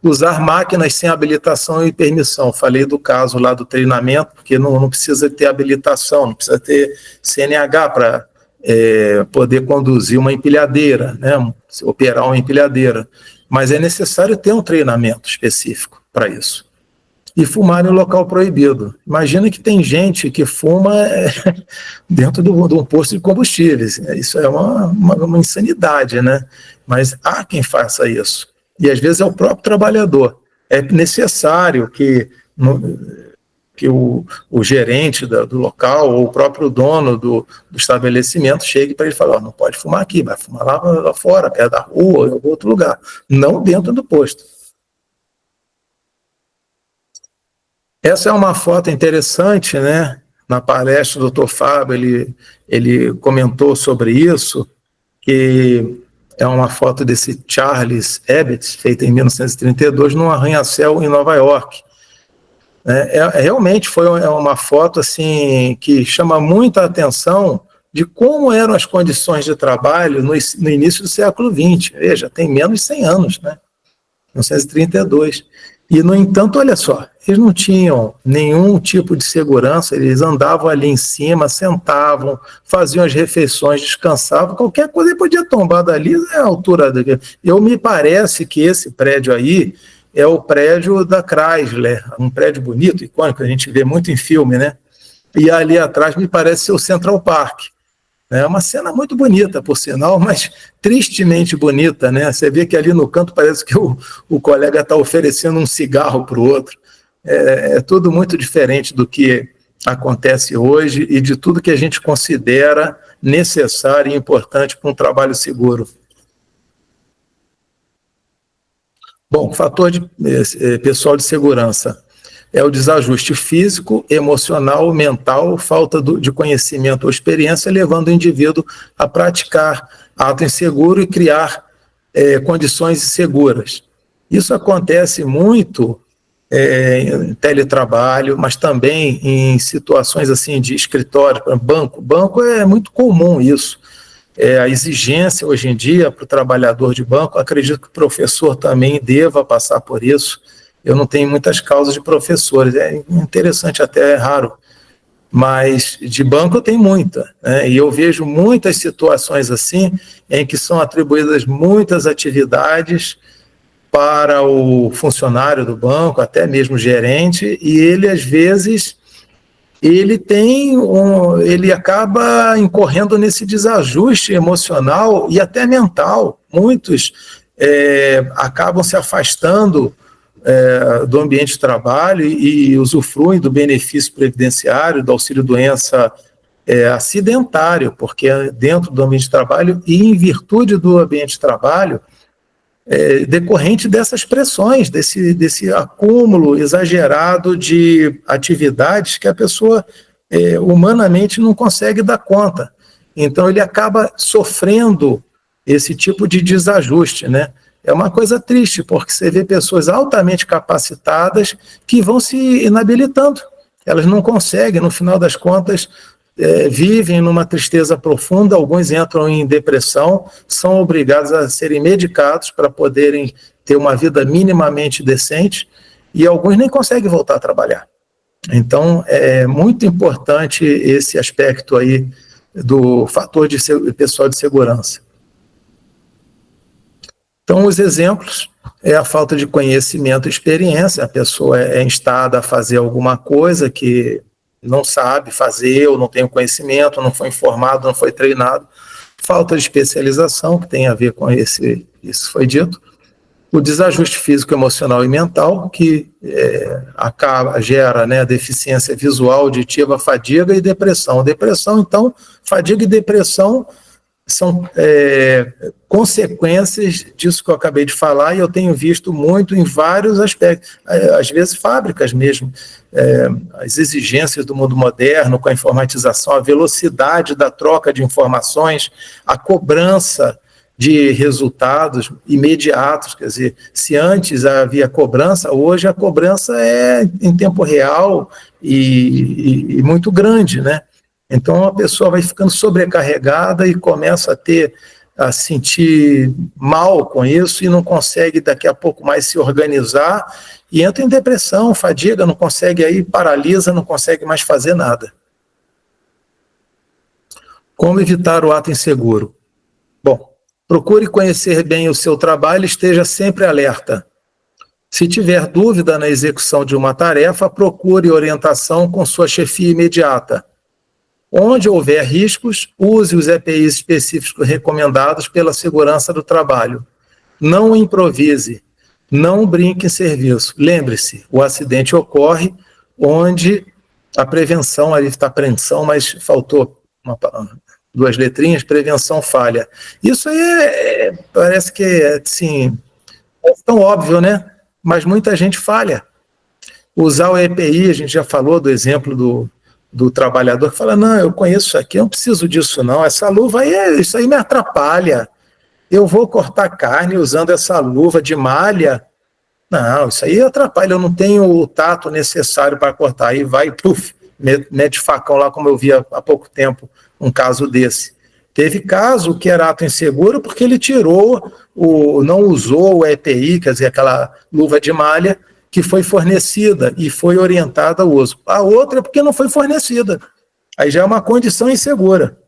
Usar máquinas sem habilitação e permissão. Falei do caso lá do treinamento, porque não precisa ter habilitação, não precisa ter CNH para poder conduzir uma empilhadeira, né, operar uma empilhadeira. Mas é necessário ter um treinamento específico para isso. E fumar em local proibido. Imagina que tem gente que fuma dentro de um posto de combustíveis. Isso é uma insanidade, né? Mas há quem faça isso. E às vezes é o próprio trabalhador. É necessário que o gerente do local ou o próprio dono do estabelecimento chegue para ele falar, não pode fumar aqui, vai fumar lá fora, perto da rua, ou em outro lugar. Não dentro do posto. Essa é uma foto interessante, né? Na palestra do Dr. Fábio, ele comentou sobre isso, que é uma foto desse Charles Abbott, feita em 1932, num arranha-céu em Nova York. Realmente foi uma foto assim, que chama muita atenção de como eram as condições de trabalho no início do século XX. Veja, tem menos de 100 anos, né? 1932. E, no entanto, olha só, eles não tinham nenhum tipo de segurança, eles andavam ali em cima, sentavam, faziam as refeições, descansavam, qualquer coisa ele podia tombar dali, a altura daqui. Me parece que esse prédio aí é o prédio da Chrysler, um prédio bonito, icônico, a gente vê muito em filme, né? E ali atrás me parece ser o Central Park. É uma cena muito bonita, por sinal, mas tristemente bonita, né? Você vê que ali no canto parece que o colega está oferecendo um cigarro para o outro. É tudo muito diferente do que acontece hoje e de tudo que a gente considera necessário e importante para um trabalho seguro. Bom, fator pessoal de segurança é o desajuste físico, emocional, mental, falta de conhecimento ou experiência, levando o indivíduo a praticar ato inseguro e criar condições inseguras. Isso acontece muito em teletrabalho, mas também em situações assim de escritório, banco. Banco é muito comum isso. A exigência hoje em dia para o trabalhador de banco, acredito que o professor também deva passar por isso. Eu não tenho muitas causas de professores, é interessante, até é raro, mas de banco eu tenho muita, né? E eu vejo muitas situações assim, em que são atribuídas muitas atividades para o funcionário do banco, até mesmo gerente, e ele, às vezes, ele acaba incorrendo nesse desajuste emocional e até mental. Muitos acabam se afastando do ambiente de trabalho e usufruem do benefício previdenciário, do auxílio-doença acidentário, porque dentro do ambiente de trabalho e em virtude do ambiente de trabalho, decorrente dessas pressões, desse acúmulo exagerado de atividades que a pessoa humanamente não consegue dar conta. Então ele acaba sofrendo esse tipo de desajuste, né? É uma coisa triste, porque você vê pessoas altamente capacitadas que vão se inabilitando. Elas não conseguem, no final das contas, vivem numa tristeza profunda, alguns entram em depressão, são obrigados a serem medicados para poderem ter uma vida minimamente decente, e alguns nem conseguem voltar a trabalhar. Então, é muito importante esse aspecto aí do fator de pessoal de segurança. Então, os exemplos é a falta de conhecimento e experiência, a pessoa é instada a fazer alguma coisa que não sabe fazer, ou não tem o conhecimento, não foi informado, não foi treinado. Falta de especialização, que tem a ver com isso foi dito. O desajuste físico, emocional e mental, que gera, né, deficiência visual, auditiva, fadiga e depressão. Depressão, então, fadiga e depressão são consequências disso que eu acabei de falar, e eu tenho visto muito em vários aspectos, às vezes fábricas mesmo, as exigências do mundo moderno, com a informatização, a velocidade da troca de informações, a cobrança de resultados imediatos. Quer dizer, se antes havia cobrança, hoje a cobrança é em tempo real e muito grande, né? Então a pessoa vai ficando sobrecarregada e começa a sentir mal com isso e não consegue daqui a pouco mais se organizar e entra em depressão, fadiga, não consegue, aí paralisa, não consegue mais fazer nada. Como evitar o ato inseguro? Bom, procure conhecer bem o seu trabalho e esteja sempre alerta. Se tiver dúvida na execução de uma tarefa, procure orientação com sua chefia imediata. Onde houver riscos, use os EPIs específicos recomendados pela segurança do trabalho. Não improvise, não brinque em serviço. Lembre-se, o acidente ocorre onde a prevenção, ali está apreensão, mas faltou duas letrinhas, prevenção falha. Isso aí parece que assim, é tão óbvio, né? Mas muita gente falha. Usar o EPI, a gente já falou do exemplo do trabalhador que fala, não, eu conheço isso aqui, eu não preciso disso não, essa luva aí, isso aí me atrapalha, eu vou cortar carne usando essa luva de malha, não, isso aí atrapalha, eu não tenho o tato necessário para cortar, aí vai, puf, mete facão lá, como eu vi há pouco tempo, um caso desse. Teve caso que era ato inseguro porque ele não usou o EPI, quer dizer, aquela luva de malha, que foi fornecida e foi orientada ao uso. A outra é porque não foi fornecida. Aí já é uma condição insegura.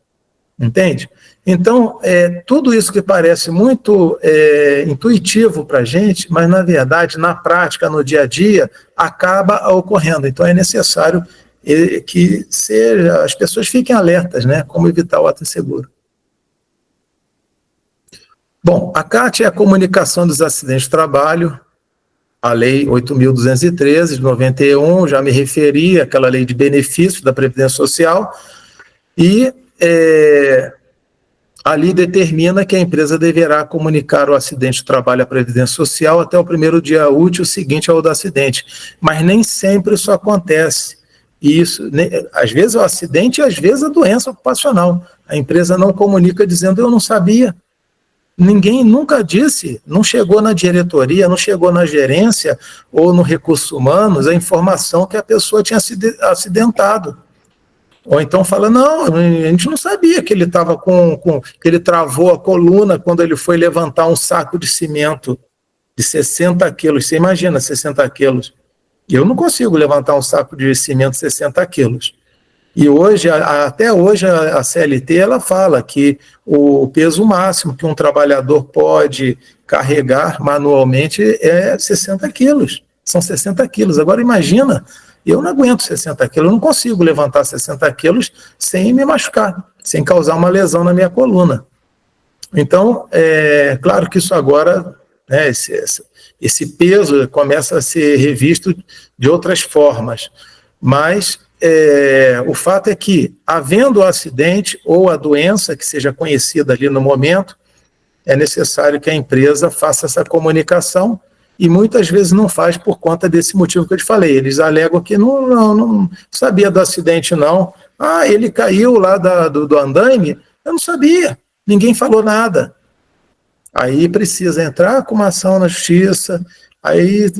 Entende? Então, tudo isso que parece muito intuitivo para a gente, mas, na verdade, na prática, no dia a dia, acaba ocorrendo. Então, é necessário que as pessoas fiquem alertas, né? Como evitar o ato inseguro. Bom, a CAT é a Comunicação dos Acidentes de Trabalho, a Lei 8.213, de 91, já me referi àquela lei de benefício da Previdência Social, e ali determina que a empresa deverá comunicar o acidente de trabalho à Previdência Social até o primeiro dia útil seguinte ao do acidente. Mas nem sempre isso acontece. Isso, às vezes é o acidente e às vezes a doença ocupacional. A empresa não comunica dizendo, eu não sabia. Ninguém nunca disse, não chegou na diretoria, não chegou na gerência ou no recursos humanos a informação que a pessoa tinha acidentado. Ou então fala, não, a gente não sabia que ele estava que ele travou a coluna quando ele foi levantar um saco de cimento de 60 quilos. Você imagina 60 quilos. Eu não consigo levantar um saco de cimento de 60 quilos. E hoje, até hoje, a CLT ela fala que o peso máximo que um trabalhador pode carregar manualmente é 60 quilos. São 60 quilos. Agora, imagina, eu não aguento 60 quilos, eu não consigo levantar 60 quilos sem me machucar, sem causar uma lesão na minha coluna. Então, claro que isso agora, né, esse peso começa a ser revisto de outras formas, mas o fato é que, havendo o acidente ou a doença que seja conhecida ali no momento, é necessário que a empresa faça essa comunicação e muitas vezes não faz por conta desse motivo que eu te falei. Eles alegam que não sabia do acidente, não. Ah, ele caiu lá do andaime? Eu não sabia, ninguém falou nada. Aí precisa entrar com uma ação na justiça, aí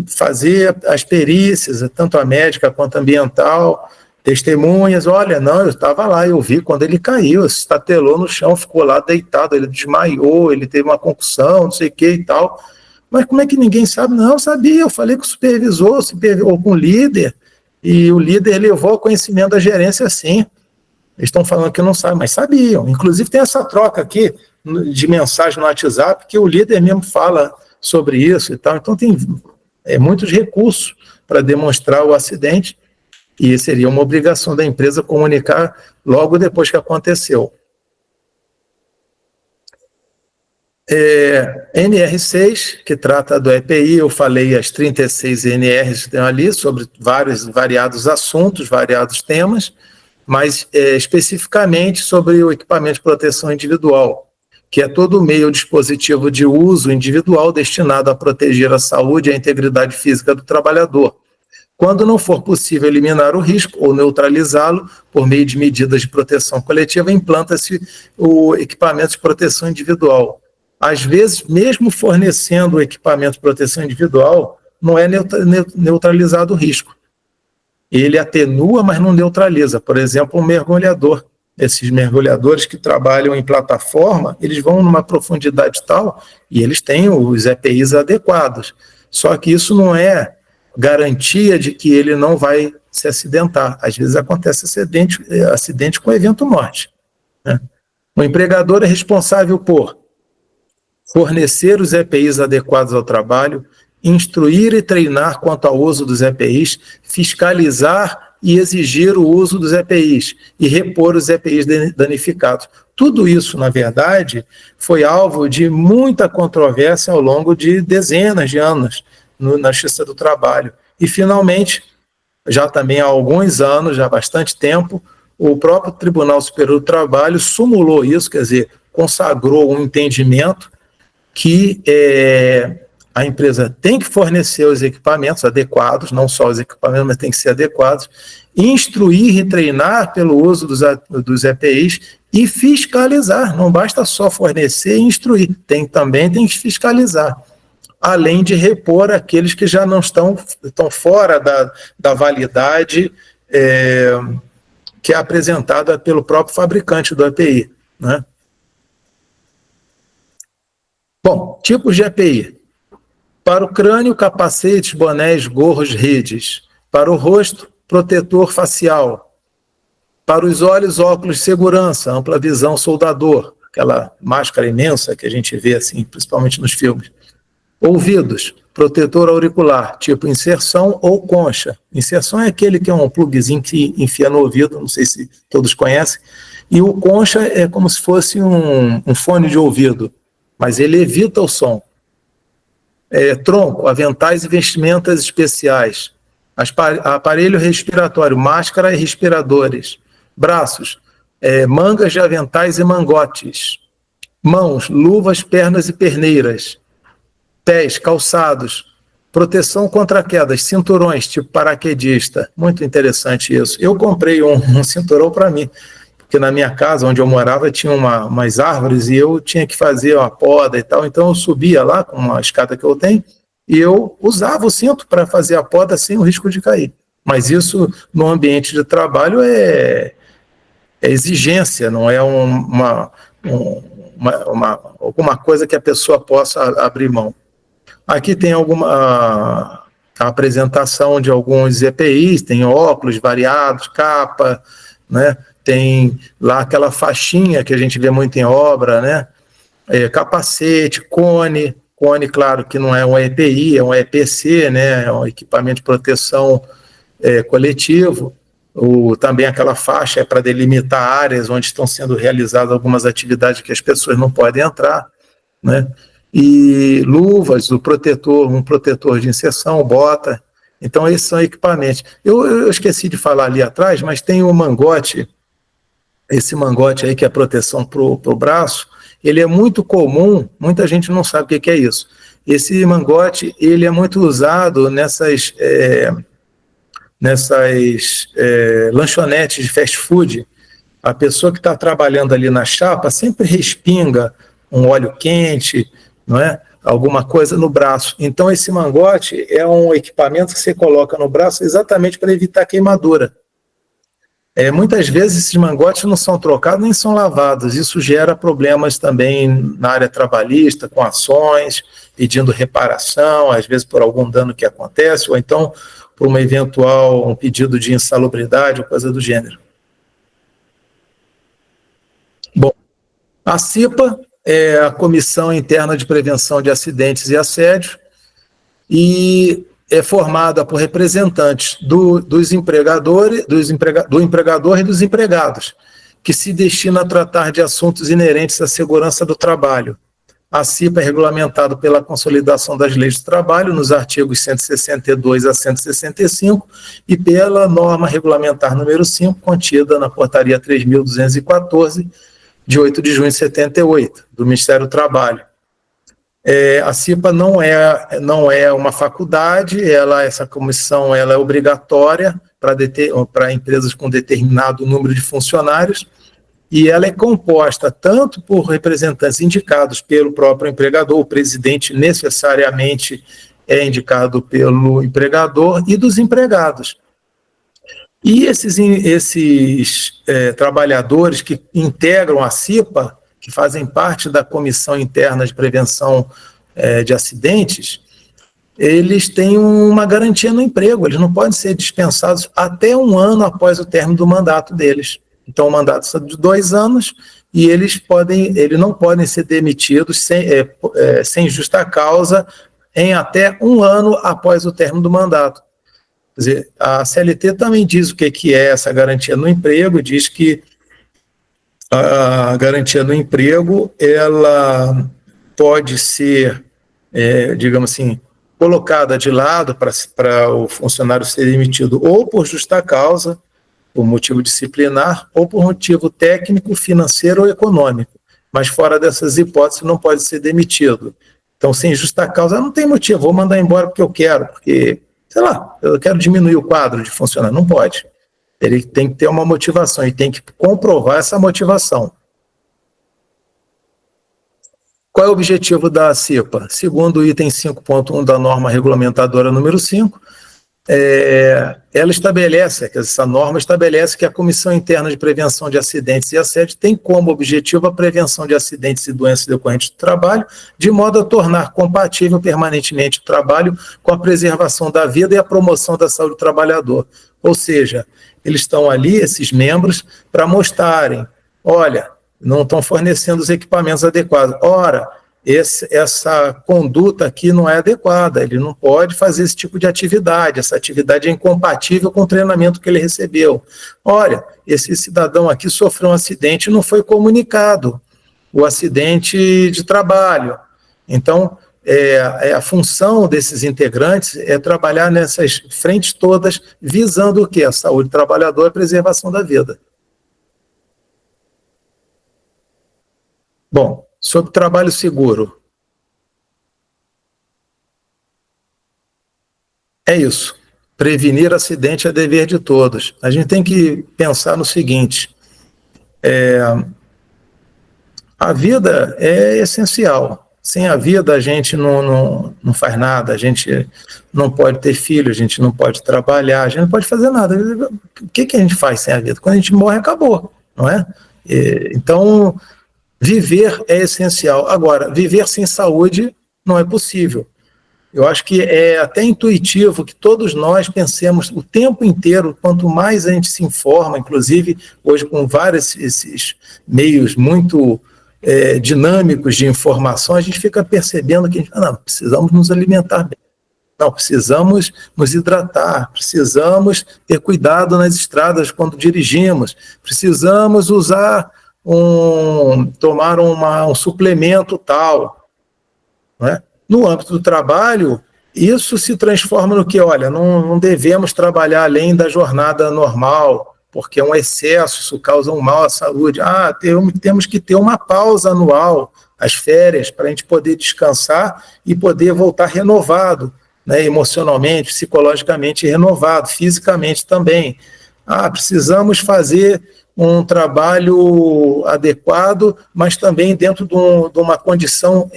fazer as perícias, tanto a médica quanto a ambiental, testemunhas, olha, não, eu estava lá, eu vi quando ele caiu, se estatelou no chão, ficou lá deitado, ele desmaiou, ele teve uma concussão, não sei o que e tal. Mas como é que ninguém sabe? Não, eu sabia, eu falei com o supervisor, ou com o líder, e o líder levou ao conhecimento da gerência sim. Eles estão falando que não sabem, mas sabiam. Inclusive tem essa troca aqui de mensagem no WhatsApp, que o líder mesmo fala sobre isso e tal. Então tem muitos recursos para demonstrar o acidente, e seria uma obrigação da empresa comunicar logo depois que aconteceu. NR6, que trata do EPI, eu falei as 36 NRs que tem ali, sobre variados assuntos, variados temas, mas especificamente sobre o equipamento de proteção individual, que é todo meio ou dispositivo de uso individual destinado a proteger a saúde e a integridade física do trabalhador. Quando não for possível eliminar o risco ou neutralizá-lo por meio de medidas de proteção coletiva, implanta-se o equipamento de proteção individual. às vezes, mesmo fornecendo o equipamento de proteção individual, não é neutralizado o risco. Ele atenua, mas não neutraliza. Por exemplo, um mergulhador. Esses mergulhadores que trabalham em plataforma, eles vão numa profundidade tal e eles têm os EPIs adequados. Só que isso não é garantia de que ele não vai se acidentar. Às vezes acontece acidente com evento morte, né? O empregador é responsável por fornecer os EPIs adequados ao trabalho, instruir e treinar quanto ao uso dos EPIs, fiscalizar e exigir o uso dos EPIs e repor os EPIs danificados. Tudo isso, na verdade, foi alvo de muita controvérsia ao longo de dezenas de anos na Justiça do Trabalho. E, finalmente, já também há alguns anos, já há bastante tempo, o próprio Tribunal Superior do Trabalho sumulou isso, quer dizer, consagrou um entendimento que a empresa tem que fornecer os equipamentos adequados, não só os equipamentos, mas tem que ser adequados, instruir e treinar pelo uso dos EPIs e fiscalizar. Não basta só fornecer e instruir, também tem que fiscalizar, além de repor aqueles que já não estão fora da validade que é apresentada pelo próprio fabricante do EPI, né? Bom, tipos de EPI. Para o crânio, capacetes, bonés, gorros, redes. Para o rosto, protetor facial. Para os olhos, óculos de segurança, ampla visão, soldador, aquela máscara imensa que a gente vê, assim, principalmente nos filmes. Ouvidos, protetor auricular, tipo inserção ou concha. Inserção é aquele que é um plugzinho que enfia no ouvido, não sei se todos conhecem, e o concha é como se fosse um fone de ouvido, mas ele evita o som. Tronco, aventais e vestimentas especiais. Aparelho respiratório, máscara e respiradores. Braços, mangas de aventais e mangotes. Mãos, luvas, pernas e perneiras. Pés, calçados. Proteção contra quedas, cinturões, tipo paraquedista. Muito interessante isso. Eu comprei um cinturão para mim, porque na minha casa, onde eu morava, tinha umas árvores e eu tinha que fazer uma poda e tal, então eu subia lá com uma escada que eu tenho e eu usava o cinto para fazer a poda sem o risco de cair. Mas isso, no ambiente de trabalho, é exigência, não é alguma coisa que a pessoa possa abrir mão. Aqui tem a apresentação de alguns EPIs, tem óculos variados, capa, né? Tem lá aquela faixinha que a gente vê muito em obra, né? Capacete, cone, claro que não é um EPI, é um EPC, né? É um equipamento de proteção coletivo. Também aquela faixa é para delimitar áreas onde estão sendo realizadas algumas atividades que as pessoas não podem entrar, né? E luvas, um protetor de inserção, bota. Então, esses são equipamentos. Eu esqueci de falar ali atrás, mas tem o mangote. Esse mangote aí, que é a proteção para o braço, ele é muito comum, muita gente não sabe o que é isso. Esse mangote, ele é muito usado nessas lanchonetes de fast food. A pessoa que está trabalhando ali na chapa sempre respinga um óleo quente, não é? Alguma coisa no braço. Então, esse mangote é um equipamento que você coloca no braço exatamente para evitar queimadura. Muitas vezes esses mangotes não são trocados nem são lavados. Isso gera problemas também na área trabalhista, com ações, pedindo reparação, às vezes por algum dano que acontece, ou então por um pedido de insalubridade ou coisa do gênero. Bom, a CIPA é a Comissão Interna de Prevenção de Acidentes e Assédio, e é formada por representantes do empregador e dos empregados, que se destina a tratar de assuntos inerentes à segurança do trabalho. A CIPA é regulamentada pela Consolidação das Leis do Trabalho, nos artigos 162 a 165, e pela norma regulamentar número 5, contida na Portaria 3.214, de 8 de junho de 78, do Ministério do Trabalho. A CIPA não é uma faculdade, essa comissão é obrigatória para empresas com determinado número de funcionários, e ela é composta tanto por representantes indicados pelo próprio empregador, o presidente necessariamente é indicado pelo empregador, e dos empregados. E esses trabalhadores que integram a CIPA, que fazem parte da Comissão Interna de Prevenção de Acidentes, eles têm uma garantia no emprego, eles não podem ser dispensados até 1 ano após o término do mandato deles. Então, o mandato é de 2 anos e eles não podem ser demitidos sem justa causa em até 1 ano após o término do mandato. Quer dizer, a CLT também diz o que é essa garantia no emprego, diz que a garantia no emprego ela pode ser, digamos assim, colocada de lado para o funcionário ser demitido ou por justa causa, por motivo disciplinar, ou por motivo técnico, financeiro ou econômico. Mas fora dessas hipóteses não pode ser demitido. Então, sem justa causa, não tem motivo, vou mandar embora porque eu quero, porque, sei lá, eu quero diminuir o quadro de funcionário. Não pode. Ele tem que ter uma motivação e tem que comprovar essa motivação. Qual é o objetivo da CIPA? Segundo o item 5.1 da norma regulamentadora número 5, ela estabelece, essa norma estabelece que a Comissão Interna de Prevenção de Acidentes e Assédio tem como objetivo a prevenção de acidentes e doenças decorrentes do trabalho, de modo a tornar compatível permanentemente o trabalho com a preservação da vida e a promoção da saúde do trabalhador. Ou seja, eles estão ali, esses membros, para mostrarem, olha, não estão fornecendo os equipamentos adequados. Ora, essa conduta aqui não é adequada, ele não pode fazer esse tipo de atividade, essa atividade é incompatível com o treinamento que ele recebeu. Olha, esse cidadão aqui sofreu um acidente e não foi comunicado, o acidente de trabalho. Então, a função desses integrantes é trabalhar nessas frentes todas, visando o quê? A saúde do trabalhador e a preservação da vida. Bom, sobre trabalho seguro. É isso. Prevenir acidente é dever de todos. A gente tem que pensar no seguinte, a vida é essencial. Sem a vida a gente não faz nada, a gente não pode ter filho, a gente não pode trabalhar, a gente não pode fazer nada. O que a gente faz sem a vida? Quando a gente morre, acabou, não é? Então, viver é essencial. Agora, viver sem saúde não é possível. Eu acho que é até intuitivo que todos nós pensemos o tempo inteiro, quanto mais a gente se informa, inclusive hoje com vários esses meios muito dinâmicos de informação, a gente fica percebendo que não, precisamos nos alimentar bem. Não, precisamos nos hidratar, precisamos ter cuidado nas estradas quando dirigimos, precisamos tomar um suplemento tal. Não é? No âmbito do trabalho, isso se transforma no que, olha, não devemos trabalhar além da jornada normal, porque é um excesso, isso causa um mal à saúde. Temos que ter uma pausa anual, as férias, para a gente poder descansar e poder voltar renovado, né, emocionalmente, psicologicamente renovado, fisicamente também. Precisamos fazer um trabalho adequado, mas também dentro de uma condição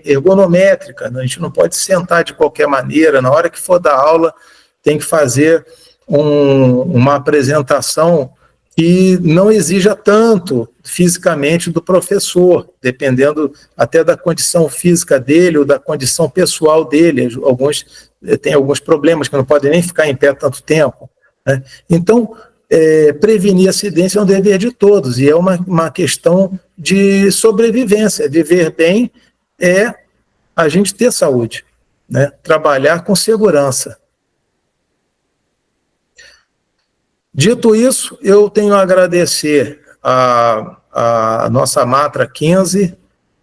ergonométrica. A gente não pode sentar de qualquer maneira, na hora que for dar aula, tem que fazer uma apresentação que não exija tanto fisicamente do professor, dependendo até da condição física dele ou da condição pessoal dele. Alguns têm alguns problemas que não podem nem ficar em pé tanto tempo, né? Então, prevenir acidentes é um dever de todos, e é uma questão de sobrevivência. Viver bem é a gente ter saúde, né? Trabalhar com segurança. Dito isso, eu tenho a agradecer a nossa Matra 15,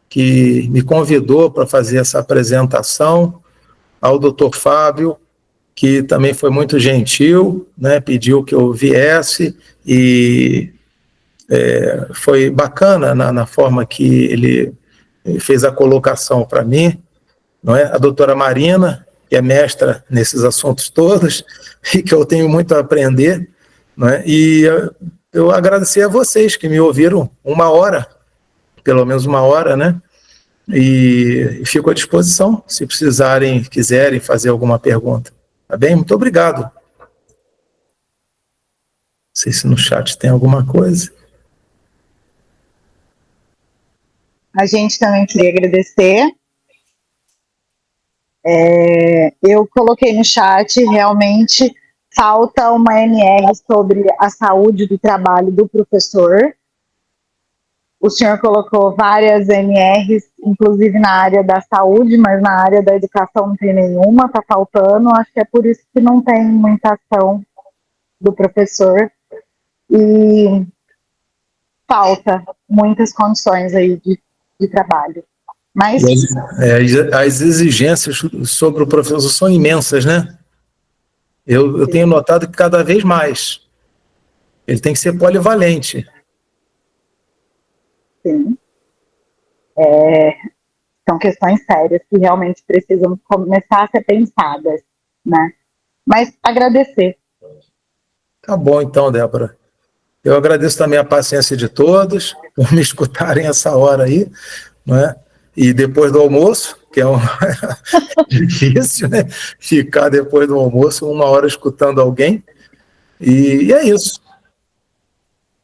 que me convidou para fazer essa apresentação, ao Dr. Fábio, que também foi muito gentil, né, pediu que eu viesse, e foi bacana na forma que ele fez a colocação para mim, não é? A doutora Marina, que é mestra nesses assuntos todos, e que eu tenho muito a aprender, não é? E eu agradecer a vocês que me ouviram 1 hora, pelo menos 1 hora, né? E fico à disposição, se precisarem, quiserem fazer alguma pergunta. Tá bem? Muito obrigado. Não sei se no chat tem alguma coisa. A gente também queria agradecer. Eu coloquei no chat, realmente falta uma NR sobre a saúde do trabalho do professor. O senhor colocou várias NRs, inclusive na área da saúde, mas na área da educação não tem nenhuma, está faltando. Acho que é por isso que não tem muita ação do professor. E falta muitas condições aí de trabalho. Mas as exigências sobre o professor são imensas, né? Eu tenho notado que cada vez mais ele tem que ser polivalente. Sim. São questões sérias que realmente precisam começar a ser pensadas, né? Mas agradecer. Tá bom, então, Débora. Eu agradeço também a paciência de todos por me escutarem essa hora aí, não é? E depois do almoço, que é difícil, né? Ficar depois do almoço 1 hora escutando alguém. E é isso.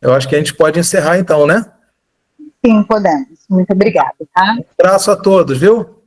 Eu acho que a gente pode encerrar então, né? Sim, podemos. Muito obrigada, tá? Um abraço a todos, viu?